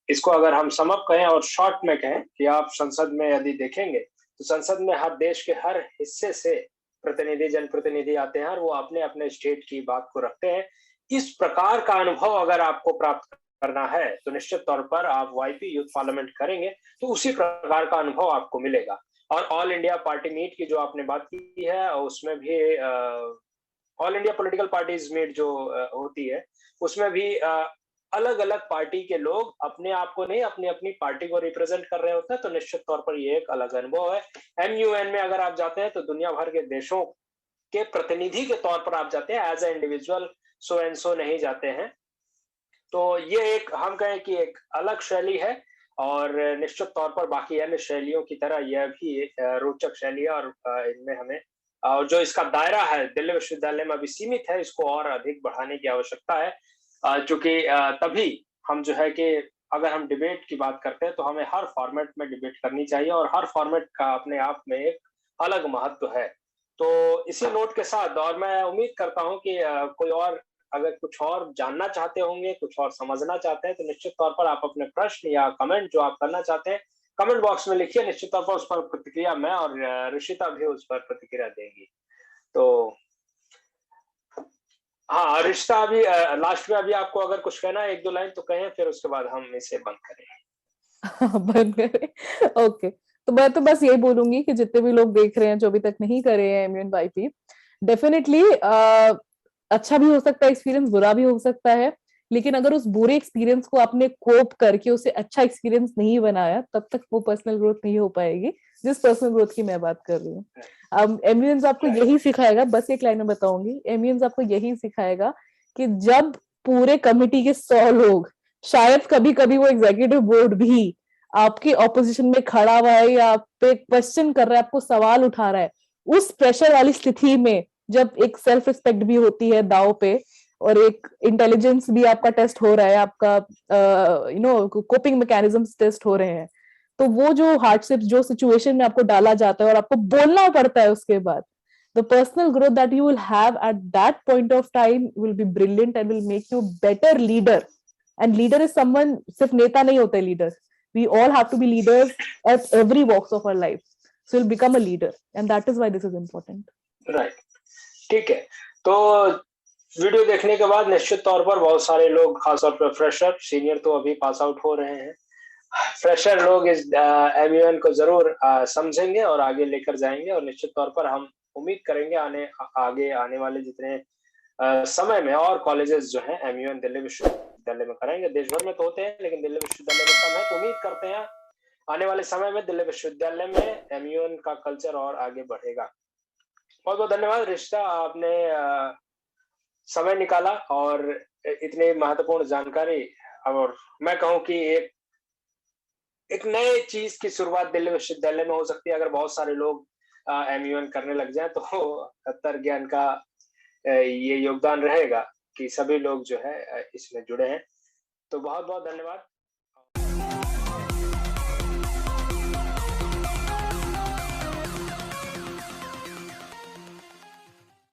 इसको अगर हम समअप कहें और शॉर्ट में कहें कि आप संसद में यदि देखेंगे तो संसद में हर देश के हर हिस्से से प्रतिनिधि, जनप्रतिनिधि आते हैं और वो अपने अपने स्टेट की बात को रखते हैं। इस प्रकार का अनुभव अगर आपको प्राप्त करना है तो निश्चित तौर पर आप वाईपी यूथ पार्लियामेंट करेंगे तो उसी प्रकार का अनुभव आपको मिलेगा। और ऑल इंडिया पार्टी मीट की जो आपने बात की है, उसमें भी all India political parties meet जो होती है, उसमें भी अलग अलग पार्टी के लोग अपने आप को नहीं, अपनी अपनी पार्टी को रिप्रेजेंट कर रहे होते हैं, तो निश्चित तौर पर ये एक अलग अनुभव है। एमयूएन में अगर आप जाते हैं तो दुनिया भर के देशों के प्रतिनिधि के तौर पर आप जाते हैं, as a individual so and so नहीं जाते हैं। तो ये एक, हम कहें कि एक अलग शैली है। और निश्चित तौर पर बाकी अन्य शैलियों की तरह यह भी एक रोचक शैली है और इनमें हमें और जो इसका दायरा है दिल्ली विश्वविद्यालय में अभी सीमित है, इसको और अधिक बढ़ाने की आवश्यकता है। चूँकि तभी हम जो है कि अगर हम डिबेट की बात करते हैं, तो हमें हर फॉर्मेट में डिबेट करनी चाहिए और हर फॉर्मेट का अपने आप में एक अलग महत्व है। तो इसी नोट के साथ और मैं उम्मीद करता हूँ कि कोई और अगर कुछ और जानना चाहते होंगे, कुछ और समझना चाहते हैं, तो निश्चित तौर पर आप अपने प्रश्न या कमेंट जो आप करना चाहते हैं, कमेंट बॉक्स में लिखिए। निश्चित तौर पर उस पर प्रतिक्रिया मैं और ऋषिता भी उस पर प्रतिक्रिया देंगी। तो हाँ, ऋषिता अभी लास्ट में अभी आपको अगर कुछ कहना है 1-2 लाइन तो कहें, फिर उसके बाद हम इसे बंद करें। बंद करें। ओके, तो मैं तो बस यही बोलूंगी कि जितने भी लोग देख रहे हैं जो अभी तक नहीं करे हैं इम्यून बाईपी, डेफिनेटली अच्छा भी हो सकता है एक्सपीरियंस, बुरा भी हो सकता है, लेकिन अगर उस बुरे एक्सपीरियंस को आपने कोप करके उसे अच्छा एक्सपीरियंस नहीं बनाया, तब तक वो पर्सनल ग्रोथ नहीं हो पाएगी जिस पर्सनल ग्रोथ की मैं बात कर रही हूँ। अब एम्यून्स आपको यही सिखाएगा, बस एक लाइन में बताऊंगी, एम्यून्स आपको यही सिखाएगा कि जब पूरे कमिटी के 100 लोग, शायद कभी कभी वो एग्जीक्यूटिव बोर्ड भी आपके ऑपोजिशन में खड़ा हुआ है या आप पे क्वेश्चन कर रहा है, आपको सवाल उठा रहा है, उस प्रेशर वाली स्थिति में जब एक सेल्फ रिस्पेक्ट भी होती है दाव पे और एक इंटेलिजेंस भी आपका टेस्ट हो रहा है, आपका कोपिंग मैकेनिज्म्स टेस्ट हो रहे हैं, तो वो जो हार्डशिप जो सिचुएशन में आपको डाला जाता है और आपको बोलना पड़ता है उसके बाद, the personal growth that you will have at that point of time will be brilliant and will make you better leader. And leader is someone, सिर्फ नेता नहीं होते leader, we all have to be leaders at every walks of our life, so you'll become a leader and that is why this is important. Right, ठीक है। तो video देखने के बाद निश्चित तौर पर बहुत सारे लोग, खासतौर पर फ्रेशर, सीनियर तो अभी पास आउट हो रहे हैं, फ्रेशर लोग इस एमयूएन को जरूर समझेंगे और आगे लेकर जाएंगे और निश्चित तौर पर हम उम्मीद करेंगे आगे आने वाले जितने समय में और कॉलेजेस जो हैं एमयूएन दिल्ली विश्वविद्यालय में कराएंगे। देश भर में तो होते हैं लेकिन दिल्ली विश्वविद्यालय में कम है, तो उम्मीद करते हैं आने वाले समय में दिल्ली विश्वविद्यालय में एमयूएन का कल्चर और आगे बढ़ेगा। बहुत बहुत धन्यवाद रिश्ता, आपने समय निकाला और इतनी महत्वपूर्ण जानकारी, और मैं कहूँ कि एक नए चीज की शुरुआत दिल्ली विश्वविद्यालय में हो सकती है अगर बहुत सारे लोग एमयूएन करने लग जाएं, तो तत्व ज्ञान का ये योगदान रहेगा कि सभी लोग जो है इसमें जुड़े हैं। तो बहुत बहुत धन्यवाद।